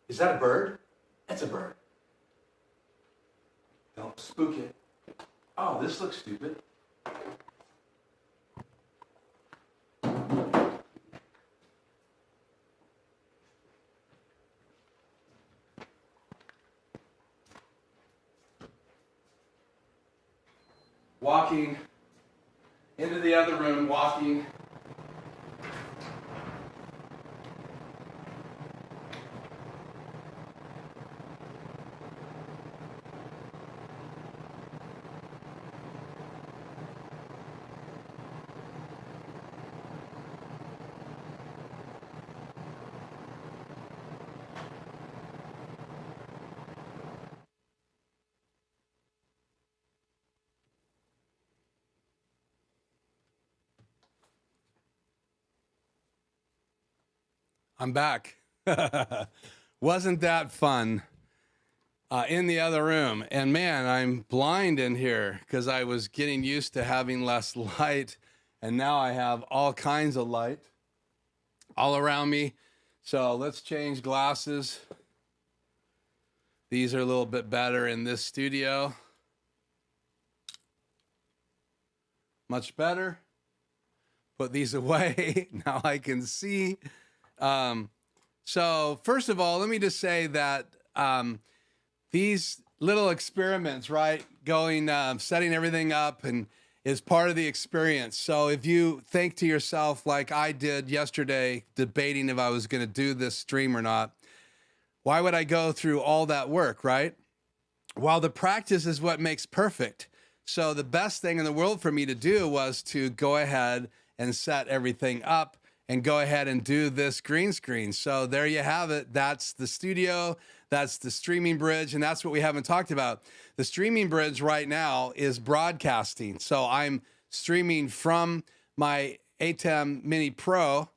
Is that a bird? That's a bird. Don't spook it. Oh, this looks stupid. Walking into the other room, walking. I'm back. Wasn't that fun? in the other room. And man, I'm blind in here because I was getting used to having less light. And now I have all kinds of light all around me. So let's change glasses. These are a little bit better in this studio. Much better. Put these away. Now I can see. So first of all, let me just say that these little experiments, right, going, setting everything up and is part of the experience. So if you think to yourself, like I did yesterday, debating if I was going to do this stream or not, why would I go through all that work, right? Well, the practice is what makes perfect. So the best thing in the world for me to do was to go ahead and set everything up and go ahead and do this green screen. So there you have it. That's the studio. That's the streaming bridge. And that's what we haven't talked about. The streaming bridge right now is broadcasting. So I'm streaming from my ATEM Mini Pro.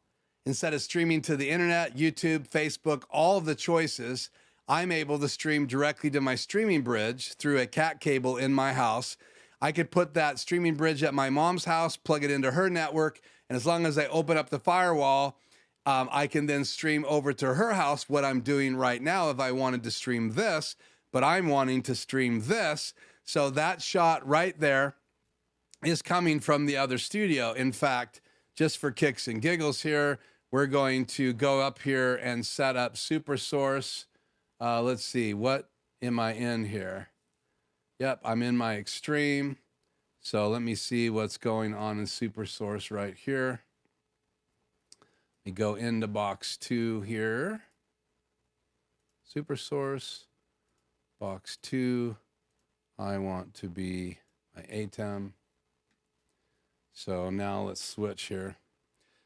Instead of streaming to the internet, YouTube, Facebook, all of the choices, I'm able to stream directly to my streaming bridge through a cat cable in my house. I could put that streaming bridge at my mom's house, plug it into her network, and as long as I open up the firewall, I can then stream over to her house what I'm doing right now if I wanted to stream this, but I'm wanting to stream this. So that shot right there is coming from the other studio. In fact, just for kicks and giggles here, we're going to go up here and set up Super Source. Let's see, what am I in here? Yep, I'm in my Extreme. So let me see what's going on in Super Source right here. Let me go into box 2 here. Super Source, box 2. I want to be my ATEM. So now let's switch here.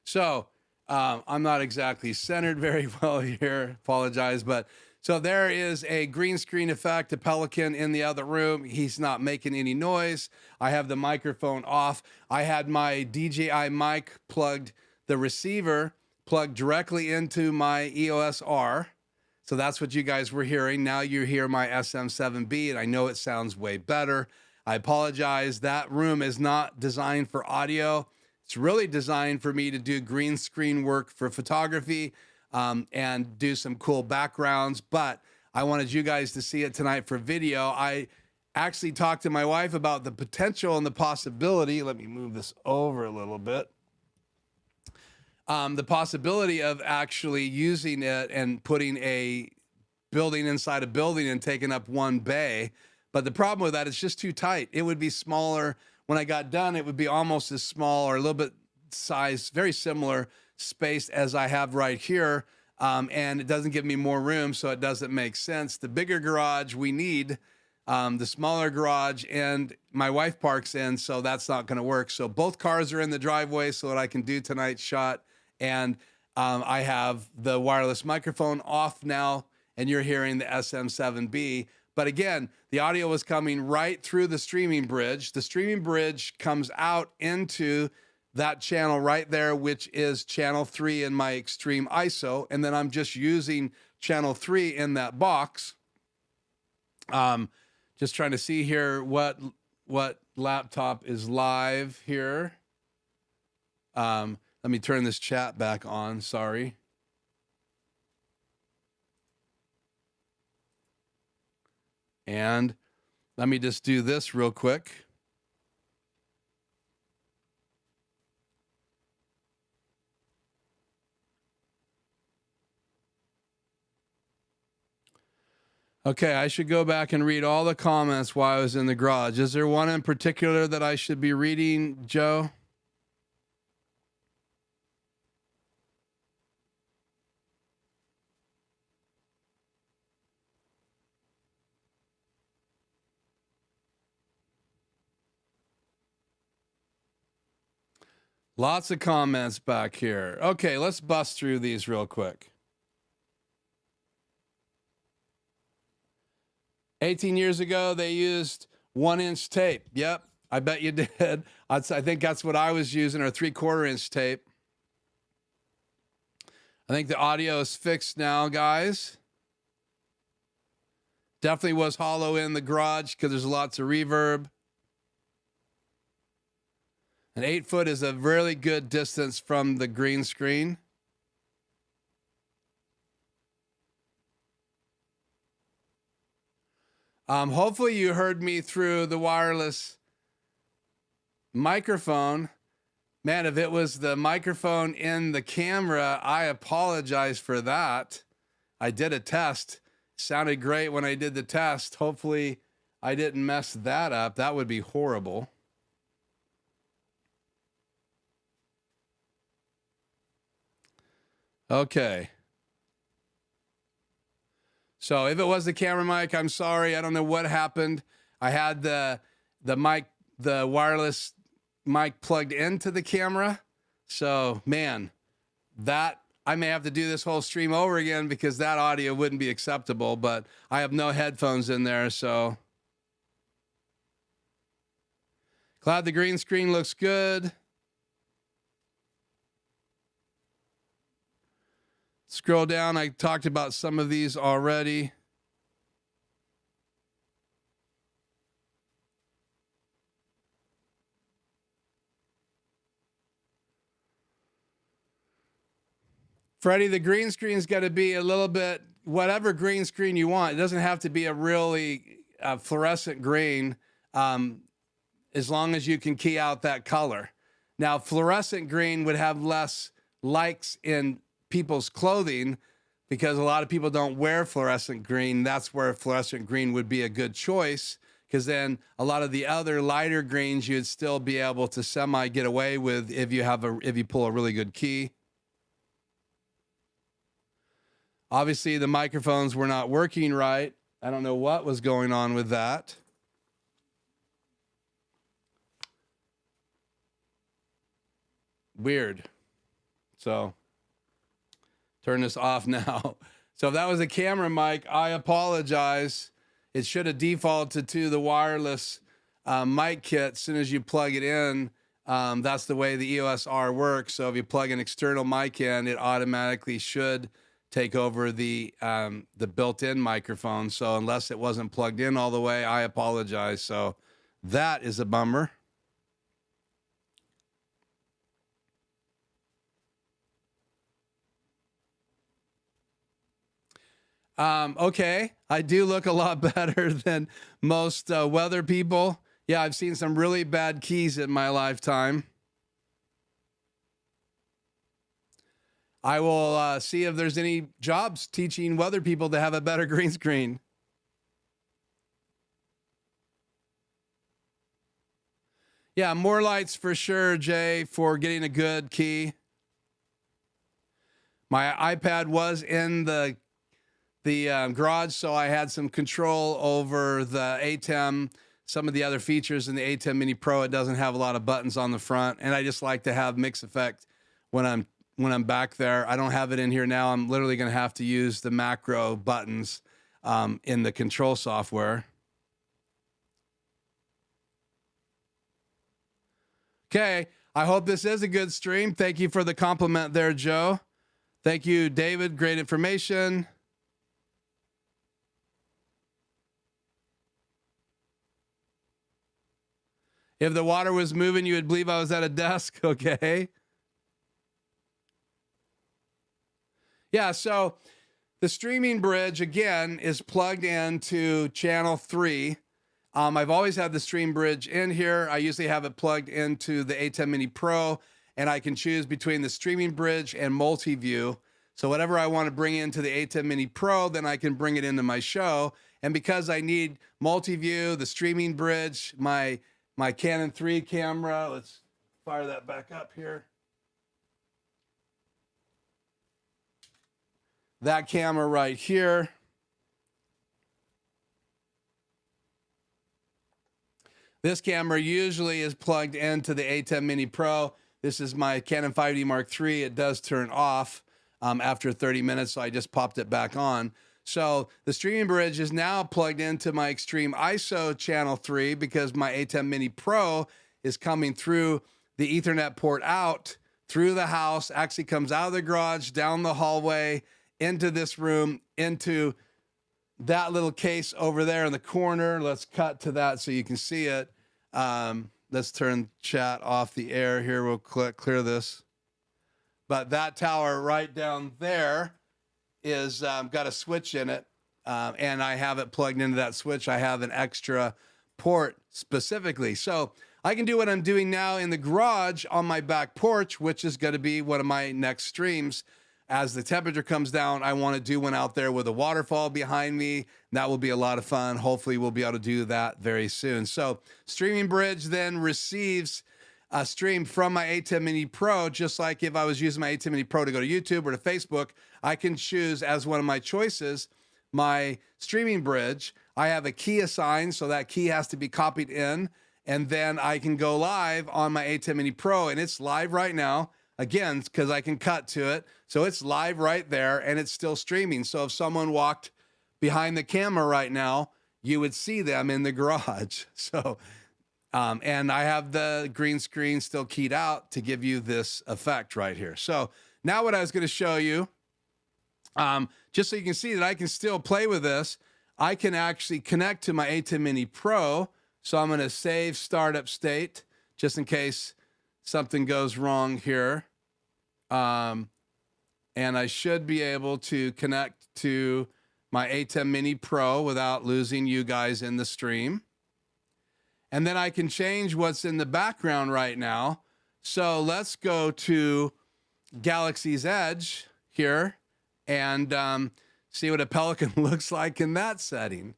So I'm not exactly centered very well here. Apologize, but so there is a green screen effect, a Pelican in the other room. He's not making any noise. I have the microphone off. I had my DJI mic plugged, the receiver plugged directly into my EOS R. So that's what you guys were hearing. Now you hear my SM7B, and I know it sounds way better. I apologize. That room is not designed for audio. It's really designed for me to do green screen work for photography and do some cool backgrounds. But I wanted you guys to see it tonight for video. I actually talked to my wife about the potential and the possibility. Let me move this over a little bit. The possibility of actually using it and putting a building inside a building and taking up one bay. But the problem with that, it's just too tight. It would be smaller. When I got done, it would be almost as small or a little bit size, very similar space as I have right here. And it doesn't give me more room, so it doesn't make sense. The bigger garage we need, the smaller garage, and my wife parks in, so that's not gonna work. So both cars are in the driveway so that I can do tonight's shot. And I have the wireless microphone off now, and you're hearing the SM7B. But again, the audio was coming right through the streaming bridge. The streaming bridge comes out into that channel right there, which is channel 3 in my Extreme ISO. And then I'm just using channel 3 in that box. Just trying to see here what laptop is live here. Let me turn this chat back on, sorry. And let me just do this real quick. Okay, I should go back and read all the comments while I was in the garage. Is there one in particular that I should be reading, Joe? Lots of comments back here. Okay, let's bust through these real quick. 18 years ago, they used 1-inch tape. Yep, I bet you did. I think that's what I was using, or 3/4-inch tape. I think the audio is fixed now, guys. Definitely was hollow in the garage because there's lots of reverb. An 8 foot is a really good distance from the green screen. Hopefully you heard me through the wireless microphone. Man, if it was the microphone in the camera, I apologize for that. I did a test. Sounded great when I did the test. Hopefully I didn't mess that up. That would be horrible. Okay. So if it was the camera mic, I'm sorry. I don't know what happened. I had the wireless mic plugged into the camera. So man, that I may have to do this whole stream over again because that audio wouldn't be acceptable, but I have no headphones in there. So glad the green screen looks good. Scroll down. I talked about some of these already. Freddie, the green screen's got to be a little bit, whatever green screen you want. It doesn't have to be a really fluorescent green, as long as you can key out that color. Now, fluorescent green would have less likes in people's clothing because a lot of people don't wear fluorescent green. That's where fluorescent green would be a good choice, because then a lot of the other lighter greens you'd still be able to semi get away with if you pull a really good key. Obviously, the microphones were not working right. I don't know what was going on with that. Weird. So, turn this off now. So if that was a camera mic, I apologize. It should have defaulted to the wireless mic kit as soon as you plug it in. That's the way the EOS R works. So if you plug an external mic in, it automatically should take over the built-in microphone. So unless it wasn't plugged in all the way, I apologize. So that is a bummer. Okay, I do look a lot better than most weather people. Yeah, I've seen some really bad keys in my lifetime. I will see if there's any jobs teaching weather people to have a better green screen. Yeah, more lights for sure, Jay, for getting a good key. My iPad was in the garage, so I had some control over the ATEM, some of the other features in the ATEM Mini Pro. It doesn't have a lot of buttons on the front, and I just like to have mix effect when I'm back there. I don't have it in here now. I'm literally going to have to use the macro buttons in the control software. Okay, I hope this is a good stream. Thank you for the compliment there, Joe. Thank you, David. Great information. If the water was moving, you would believe I was at a desk. Okay. Yeah, so the streaming bridge, again, is plugged into channel 3. I've always had the stream bridge in here. I usually have it plugged into the ATEM Mini Pro, and I can choose between the streaming bridge and multi-view. So whatever I want to bring into the ATEM Mini Pro, then I can bring it into my show. And because I need multi-view, the streaming bridge, my Canon 3 camera, let's fire that back up here. That camera right here. This camera usually is plugged into the ATEM Mini Pro. This is my Canon 5D Mark III. It does turn off after 30 minutes, so I just popped it back on. So the streaming bridge is now plugged into my Extreme ISO channel 3 because my ATEM Mini Pro is coming through the Ethernet port out through the house, actually comes out of the garage, down the hallway, into this room, into that little case over there in the corner. Let's cut to that so you can see it. Let's turn chat off the air here. We'll clear this. But that tower right down there is got a switch in it, and I have it plugged into that switch. I have an extra port specifically. So I can do what I'm doing now in the garage on my back porch, which is going to be one of my next streams. As the temperature comes down, I want to do one out there with a waterfall behind me. That will be a lot of fun. Hopefully we'll be able to do that very soon. So Streaming Bridge then receives a stream from my ATEM Mini Pro, just like if I was using my ATEM Mini Pro to go to YouTube or to Facebook, I can choose as one of my choices my Streaming Bridge. I have a key assigned, so that key has to be copied in, and then I can go live on my ATEM Mini Pro, and it's live right now. Again, because I can cut to it. So it's live right there and it's still streaming. So if someone walked behind the camera right now, you would see them in the garage. So, and I have the green screen still keyed out to give you this effect right here. So now what I was going to show you, just so you can see that I can still play with this, I can actually connect to my ATEM Mini Pro. So I'm going to save startup state just in case something goes wrong here. And I should be able to connect to my ATEM Mini Pro without losing you guys in the stream. And then I can change what's in the background right now. So let's go to Galaxy's Edge here and see what a pelican looks like in that setting.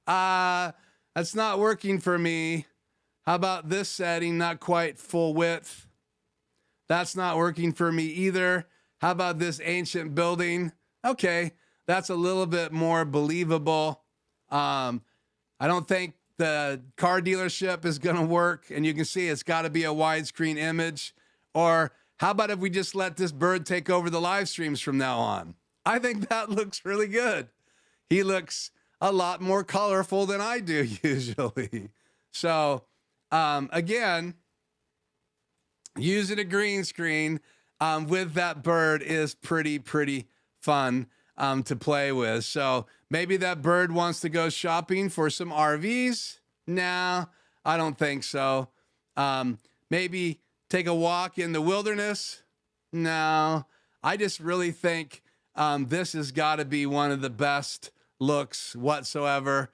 That's not working for me. How about this setting? Not quite full width. That's not working for me either. How about this ancient building? Okay, that's a little bit more believable. I don't think the car dealership is going to work, and you can see it's got to be a widescreen image. Or how about if we just let this bird take over the live streams from now on? I think that looks really good. He looks a lot more colorful than I do usually. So, again, using a green screen with that bird is pretty fun to play with. So maybe that bird wants to go shopping for some RVs. No, I don't think so. Maybe take a walk in the wilderness. No, I just really think this has got to be one of the best looks whatsoever.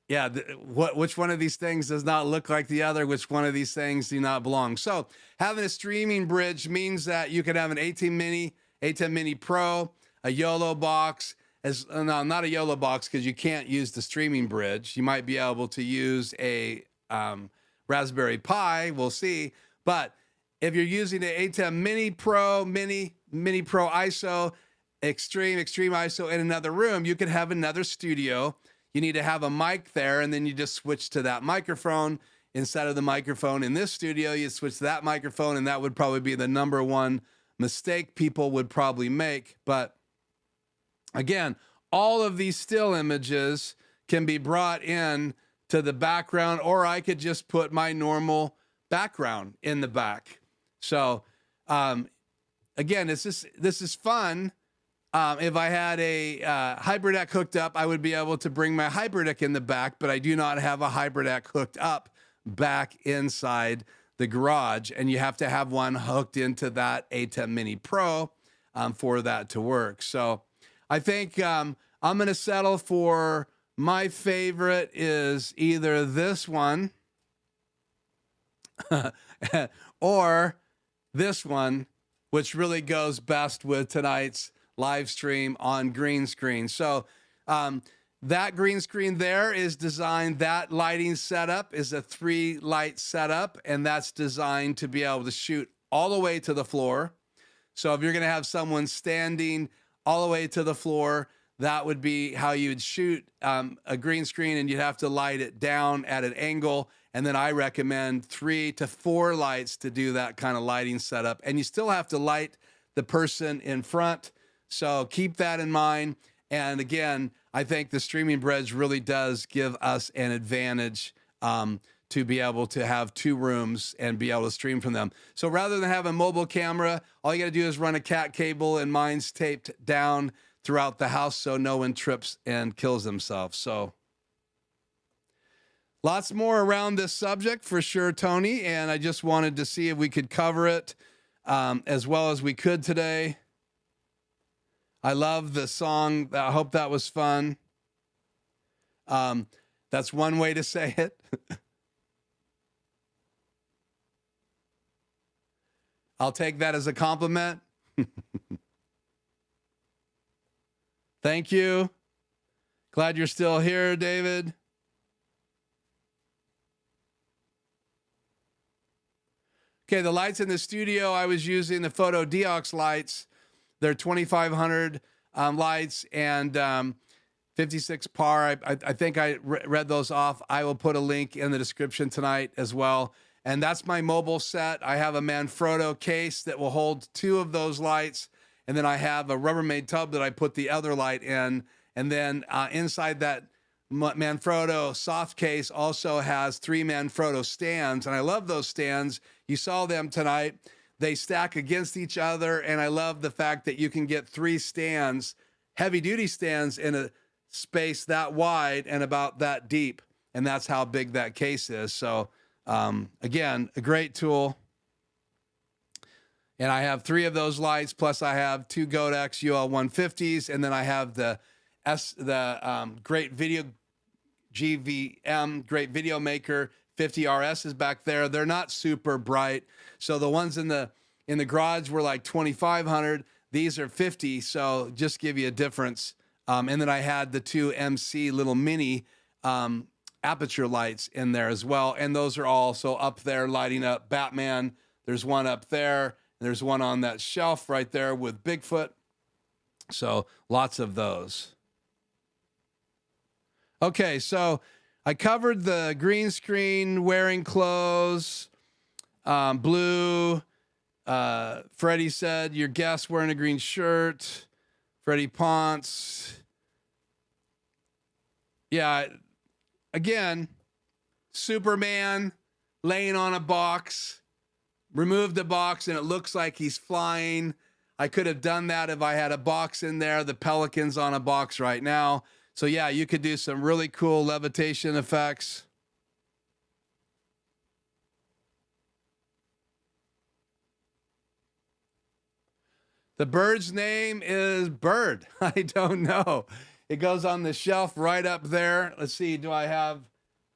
Yeah, which one of these things does not look like the other? Which one of these things do not belong? So having a streaming bridge means that you could have an ATEM Mini Pro, a YOLO box. No, not a YOLO box because you can't use the streaming bridge. You might be able to use a Raspberry Pi. We'll see. But if you're using the ATEM Mini Pro, Mini Pro ISO, Extreme ISO in another room, you could have another studio. You need to have a mic there, and then you just switch to that microphone. Instead of the microphone in this studio, you switch to that microphone, and that would probably be the number one mistake people would probably make. But again, all of these still images can be brought in to the background, or I could just put my normal background in the back. So again, this is fun. If I had a Hyperdeck hooked up, I would be able to bring my Hyperdeck in the back, but I do not have a Hyperdeck hooked up back inside the garage, and you have to have one hooked into that ATEM Mini Pro for that to work. So I think I'm going to settle for my favorite is either this one or this one, which really goes best with tonight's live stream on green screen. So that green screen there is designed, that lighting setup is a 3-light setup, and that's designed to be able to shoot all the way to the floor. So if you're going to have someone standing all the way to the floor, that would be how you would shoot a green screen, and you'd have to light it down at an angle. And then I recommend 3 to 4 lights to do that kind of lighting setup. And you still have to light the person in front. So keep that in mind. And again, I think the streaming bridge really does give us an advantage to be able to have 2 rooms and be able to stream from them. So rather than have a mobile camera, all you got to do is run a cat cable, and mine's taped down throughout the house so no one trips and kills themselves. So lots more around this subject for sure, Tony, and I just wanted to see if we could cover it as well as we could today. I love the song. I hope that was fun. That's one way to say it. I'll take that as a compliment. Thank you. Glad you're still here, David. Okay, the lights in the studio, I was using the Photo Deox lights. They're 2500 lights and 56 par. I think I read those off. I will put a link in the description tonight as well. And that's my mobile set. I have a Manfrotto case that will hold 2 of those lights. And then I have a Rubbermaid tub that I put the other light in. And then inside that Manfrotto soft case also has 3 Manfrotto stands. And I love those stands. You saw them tonight. They stack against each other. And I love the fact that you can get 3 stands, heavy duty stands, in a space that wide and about that deep. And that's how big that case is. So again, a great tool. And I have 3 of those lights, plus I have 2 Godex UL 150s, and then I have the Great Video GVM, Great Video Maker 50RS is back there. They're not super bright. So the ones in the garage were like 2500. These are 50, so just give you a difference. And then I had the 2 MC little mini aperture lights in there as well. And those are also up there lighting up Batman. There's one up there. There's one on that shelf right there with Bigfoot. So lots of those. Okay, so I covered the green screen, wearing clothes, blue. Freddie said, your guest wearing a green shirt. Freddie Ponce. Yeah, again, Superman laying on a box. Remove the box and it looks like he's flying. I could have done that if I had a box in there. The Pelican's on a box right now. So yeah, you could do some really cool levitation effects. The bird's name is Bird. I don't know. It goes on the shelf right up there. Let's see, do I have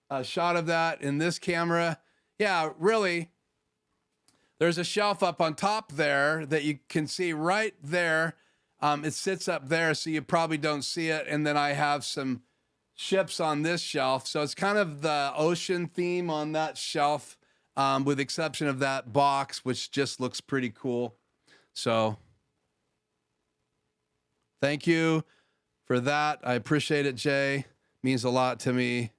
a shot of that in this camera? Yeah, really. There's a shelf up on top there that you can see right there. It sits up there, so you probably don't see it. And then I have some ships on this shelf. So it's kind of the ocean theme on that shelf, with the exception of that box, which just looks pretty cool. So thank you for that. I appreciate it, Jay. Means a lot to me.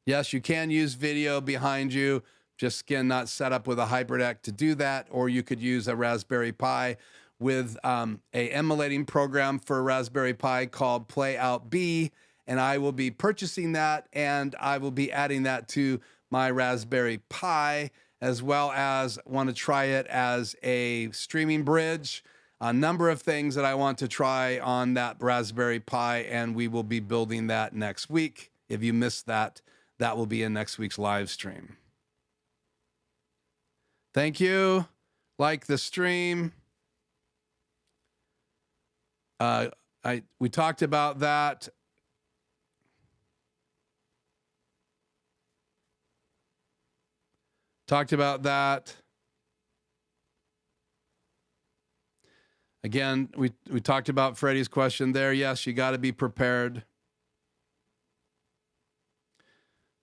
Yes, you can use video behind you. Just again, not set up with a Hyperdeck to do that, or you could use a Raspberry Pi with a emulating program for Raspberry Pi called Playout B, and I will be purchasing that, and I will be adding that to my Raspberry Pi, as well as want to try it as a streaming bridge. A number of things that I want to try on that Raspberry Pi, and we will be building that next week. If you missed that, that will be in next week's live stream. Thank you. Like the stream. We talked about that. Talked about that. Again, we talked about Freddie's question there. Yes, you got to be prepared.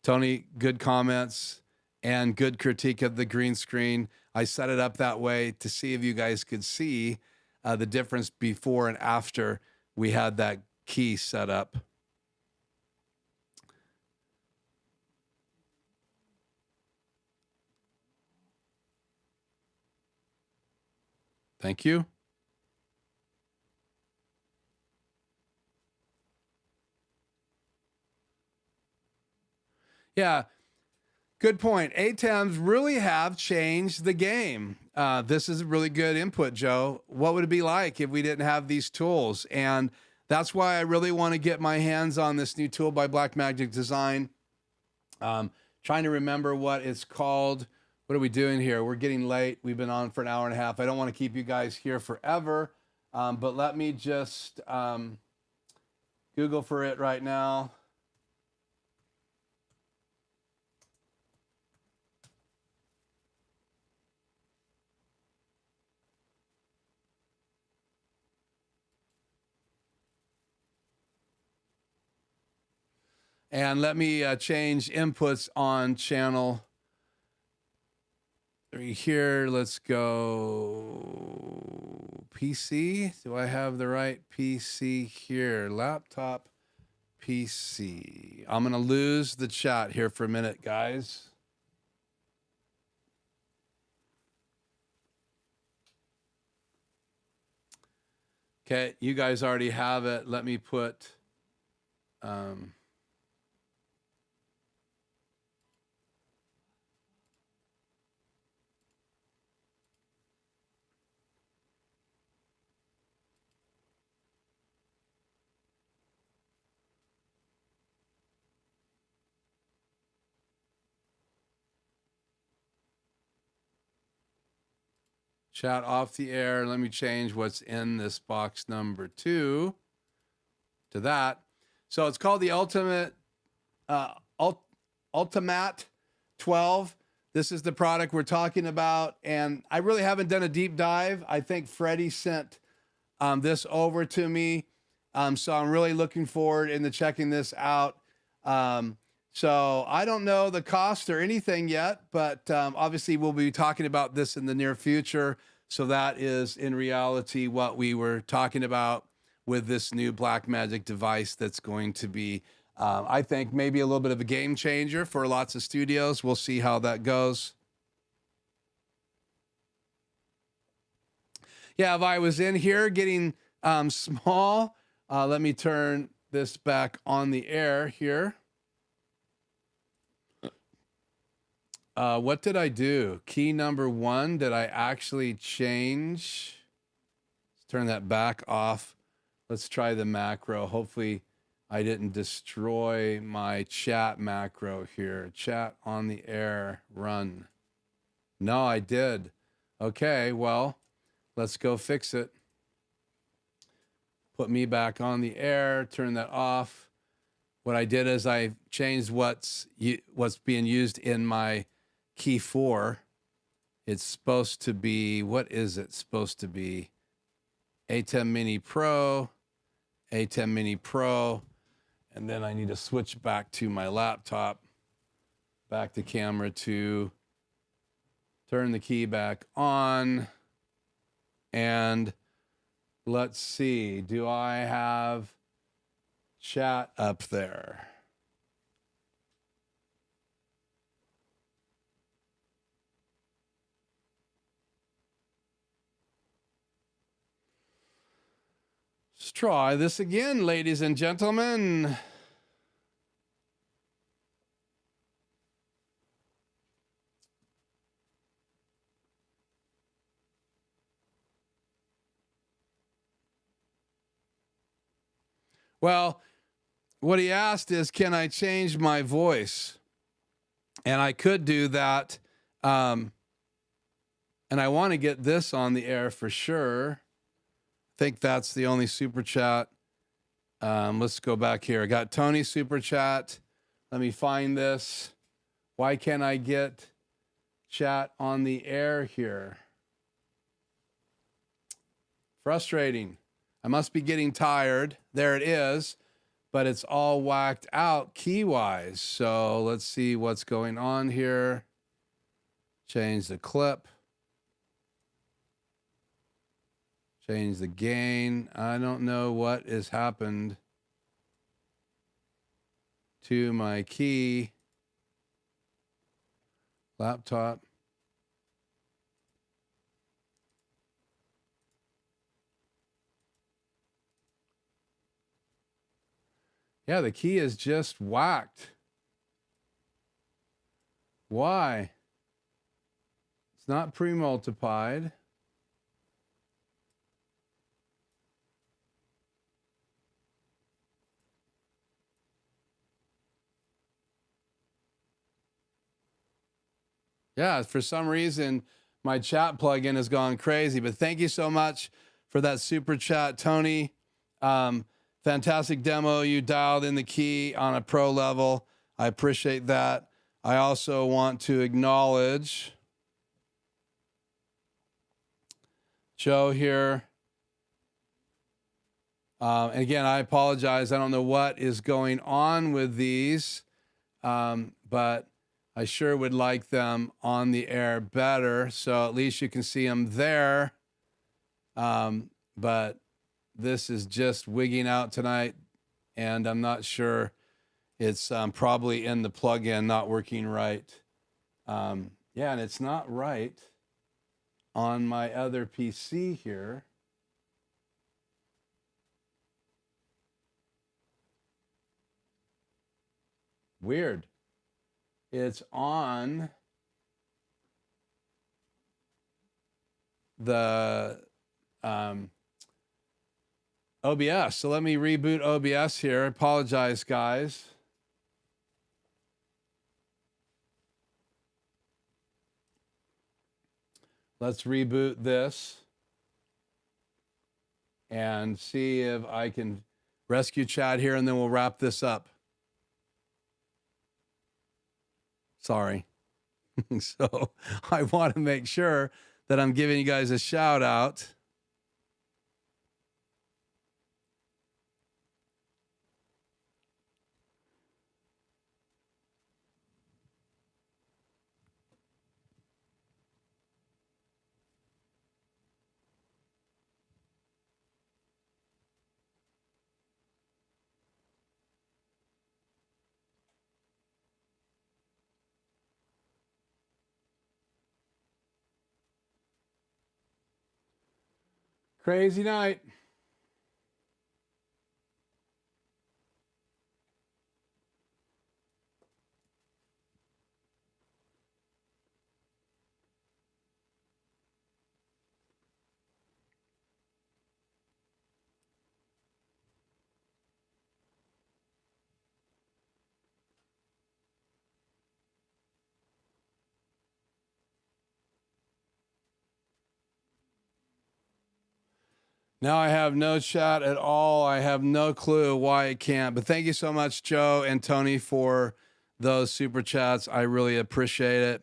Tony, good comments and good critique of the green screen. I set it up that way to see if you guys could see the difference before and after we had that key set up. Thank you. Yeah, good point. ATEMs really have changed the game. this is a really good input, Joe. What would it be like if we didn't have these tools? And that's why I really want to get my hands on this new tool by Blackmagic Design. Trying to remember what it's called. What are we doing here? We're getting late. We've been on for an hour and a half. I don't want to keep you guys here forever, but let me just Google for it right now. And let me change inputs on channel 3 here. Let's go PC. Do I have the right PC here? Laptop PC. I'm going to lose the chat here for a minute, guys. Okay, you guys already have it. Let me put... chat off the air. Let me change what's in this box number 2 to that. So it's called the Ultimat 12. This is the product we're talking about. And I really haven't done a deep dive. I think Freddie sent this over to me. So I'm really looking forward into checking this out. So I don't know the cost or anything yet, but obviously we'll be talking about this in the near future. So that is in reality what we were talking about with this new Blackmagic device that's going to be, I think, maybe a little bit of a game changer for lots of studios. We'll see how that goes. Yeah, if I was in here getting small, let me turn this back on the air here. What did I do? Key number 1, did I actually change? Let's turn that back off. Let's try the macro. Hopefully I didn't destroy my chat macro here. Chat on the air, run. No, I did. Okay, well, let's go fix it. Put me back on the air, turn that off. What I did is I changed what's being used in my key 4. It's supposed to be, what is it supposed to be? ATEM Mini Pro, ATEM Mini Pro, and then I need to switch back to my laptop, back to camera 2, turn the key back on, and let's see, do I have chat up there? Let's try this again, ladies and gentlemen. Well, what he asked is, can I change my voice? And I could do that. And I want to get this on the air for sure. I think that's the only super chat. Let's go back here. I got Tony's super chat. Let me find this. Why can't I get chat on the air here? Frustrating. I must be getting tired. There it is, but it's all whacked out key-wise. So let's see what's going on here. Change the clip. Change the gain. I don't know what has happened to my key. Laptop. Yeah, the key is just whacked. Why? It's not pre-multiplied. Yeah, for some reason, my chat plugin has gone crazy, but thank you so much for that super chat, Tony. Fantastic demo. You dialed in the key on a pro level. I appreciate that. I also want to acknowledge Joe here. And again, I apologize. I don't know what is going on with these, but I sure would like them on the air better. So at least you can see them there. But this is just wigging out tonight, and I'm not sure. It's probably in the plugin, not working right. Yeah, and it's not right on my other PC here. Weird. It's on the OBS. So let me reboot OBS here. I apologize, guys. Let's reboot this and see if I can rescue chat here, and then we'll wrap this up. Sorry. So I want to make sure that I'm giving you guys a shout out. Crazy night. Now I have no chat at all. I have no clue why it can't. But thank you so much, Joe and Tony, for those super chats. I really appreciate it.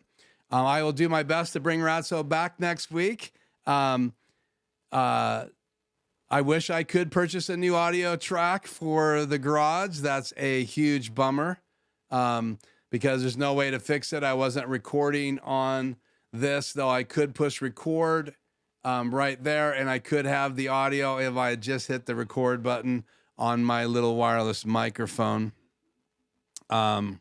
I will do my best to bring Ratso back next week. I wish I could purchase a new audio track for the garage. That's a huge bummer because there's no way to fix it. I wasn't recording on this, though I could push record right there, and I could have the audio if I had just hit the record button on my little wireless microphone. Pelly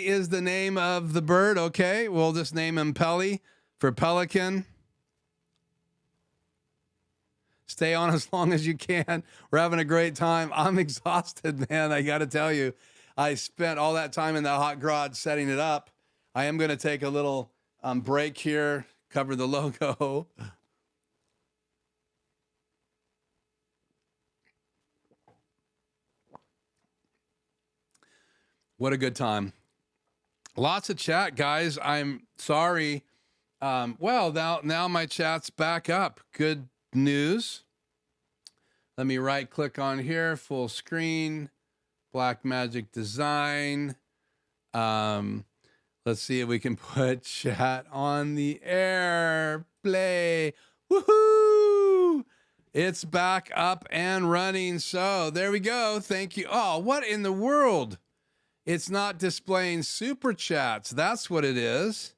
is the name of the bird. Okay, we'll just name him Pelly for Pelican. Stay on as long as you can. We're having a great time. I'm exhausted, man. I got to tell you. I spent all that time in the hot garage setting it up. I am going to take a little break here, cover the logo. What a good time. Lots of chat, guys. I'm sorry. Well, now my chat's back up. Good news. Let me right click on here, full screen. Blackmagic Design. Let's see if we can put chat on the air. Play. Woohoo! It's back up and running. So there we go. Thank you. Oh, what in the world? It's not displaying super chats. That's what it is.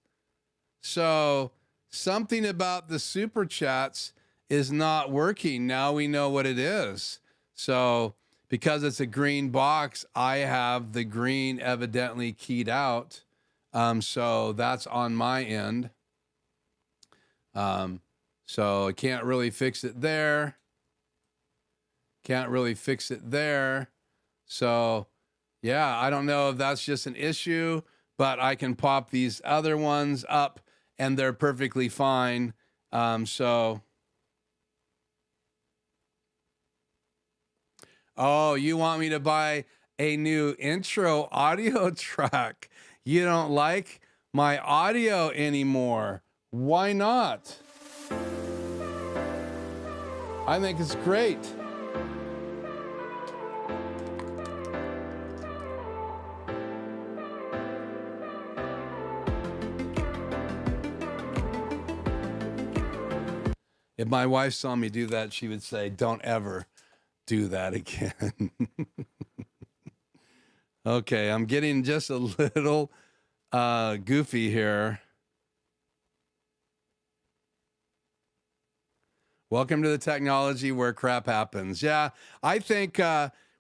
So something about the super chats is not working. Now we know what it is. So because it's a green box, I have the green evidently keyed out. So that's on my end. So I can't really fix it there. Can't really fix it there. So Yeah, I don't know if that's just an issue, but I can pop these other ones up and they're perfectly fine. So, oh, you want me to buy a new intro audio track? You don't like my audio anymore. Why not? I think it's great. If my wife saw me do that, she would say, don't ever do that again. Okay, I'm getting just a little goofy here. Welcome to the technology where crap happens. Yeah, I think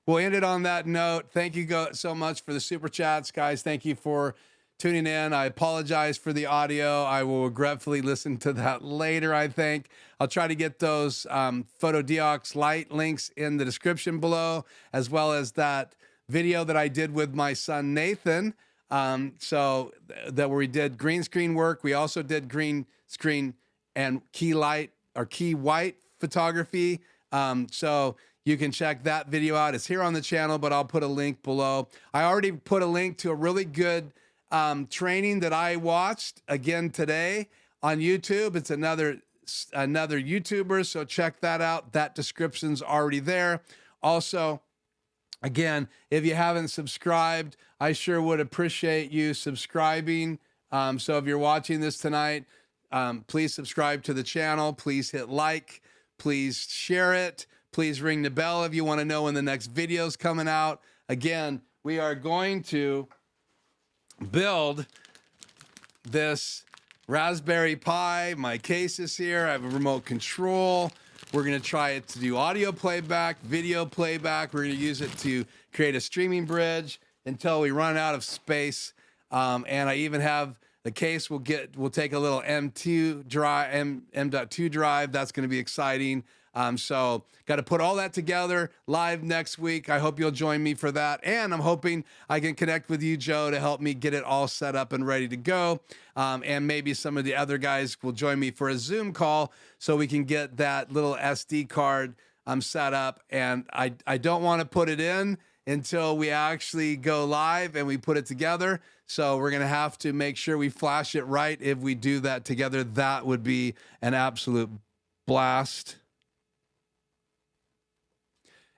we'll end it on that note. Thank you so much for the super chats, guys. Thank you for tuning in. I apologize for the audio. I will regretfully listen to that later, I think. I'll try to get those PhotoDiox Lite links in the description below, as well as that video that I did with my son, Nathan. So that where we did green screen work. We also did green screen and key light or key white photography. So you can check that video out. It's here on the channel, but I'll put a link below. I already put a link to a really good training that I watched again today on YouTube. It's another YouTuber, so check that out. That description's already there. Also, again, if you haven't subscribed, I sure would appreciate you subscribing. So if you're watching this tonight, please subscribe to the channel. Please hit like. Please share it. Please ring the bell if you want to know when the next video's coming out. Again, we are going to build this Raspberry Pi. My case is here. I have a remote control. We're going to try it to do audio playback, video playback. We're going to use it to create a streaming bridge until we run out of space. And I even have the case. We'll take a little M.2 drive, M.2 drive. That's going to be exciting. So got to put all that together live next week. I hope you'll join me for that. And I'm hoping I can connect with you, Joe, to help me get it all set up and ready to go. And maybe some of the other guys will join me for a Zoom call so we can get that little SD card set up. And I don't want to put it in until we actually go live and we put it together. So we're going to have to make sure we flash it right. If we do that together, that would be an absolute blast.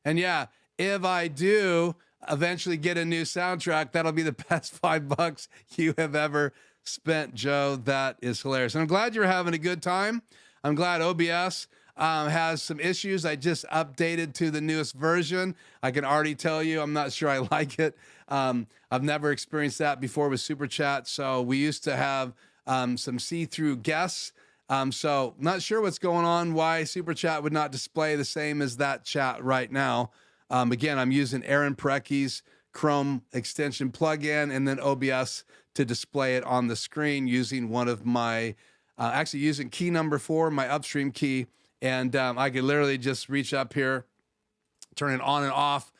And yeah, if I do eventually get a new soundtrack, that'll be the best $5 you have ever spent, Joe. That is hilarious. And I'm glad you're having a good time. I'm glad OBS has some issues. I just updated to the newest version. I can already tell you, I'm not sure I like it. I've never experienced that before with Super Chat. So we used to have some see-through guests. So not sure what's going on, why Super Chat would not display the same as that chat right now. Again, I'm using Aaron Parecki's Chrome extension plugin and then OBS to display it on the screen using one of my, actually using key number 4, my upstream key. And I could literally just reach up here, turn it on and off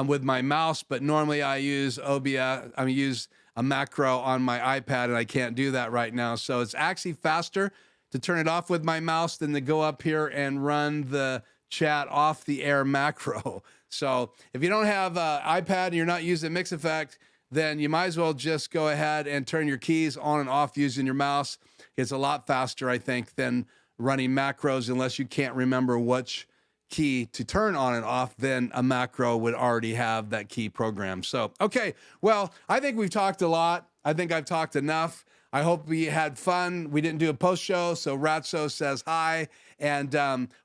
with my mouse. But normally I use use a macro on my iPad, and I can't do that right now. So it's actually faster to turn it off with my mouse than to go up here and run the chat off the air macro. So if you don't have an iPad and you're not using Mix Effect, then you might as well just go ahead and turn your keys on and off using your mouse. It's a lot faster, I think, than running macros, unless you can't remember which key to turn on and off. Then a macro would already have that key program. So, okay, well, I think we've talked a lot. I think I've talked enough. I hope we had fun. We didn't do a post show, so Ratso says hi. And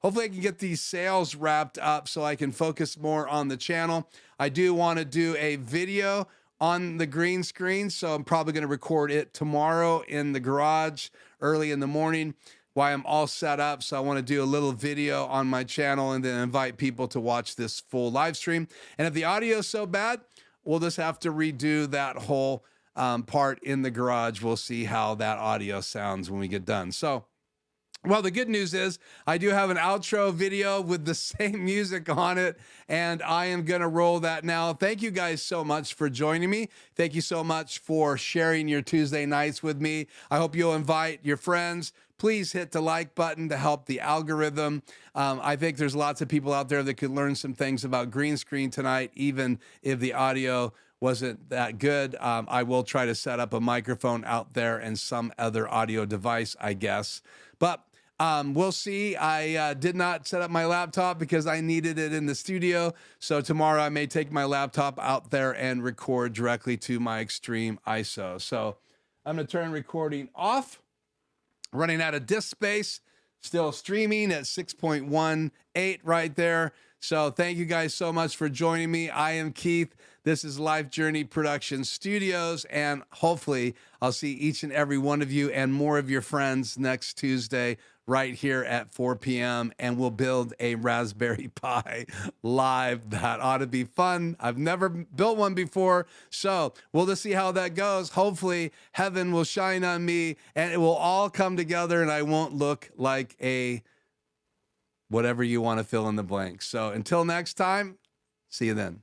hopefully I can get these sales wrapped up so I can focus more on the channel. I do want to do a video on the green screen, so I'm probably going to record it tomorrow in the garage early in the morning while I'm all set up. So I want to do a little video on my channel and then invite people to watch this full live stream. And if the audio is so bad, we'll just have to redo that whole part in the garage. We'll see how that audio sounds when we get done. So Well, the good news is I do have an outro video with the same music on it, and I am going to roll that now. Thank you guys so much for joining me. Thank you so much for sharing your Tuesday nights with me. I hope you'll invite your friends. Please hit the like button to help the algorithm. I think there's lots of people out there that could learn some things about green screen tonight, even if the audio wasn't that good. I will try to set up a microphone out there and some other audio device, I guess. But we'll see. I did not set up my laptop because I needed it in the studio. So tomorrow I may take my laptop out there and record directly to my extreme ISO. So I'm going to turn recording off. Running out of disk space. Still streaming at 6.18 right there. So thank you guys so much for joining me. I am Keith. This is Life Journey Production Studios, and hopefully I'll see each and every one of you and more of your friends next Tuesday right here at 4 p.m. and we'll build a Raspberry Pi live. That ought to be fun. I've never built one before, so we'll just see how that goes. Hopefully heaven will shine on me and it will all come together and I won't look like a whatever you want to fill in the blanks. So until next time, see you then.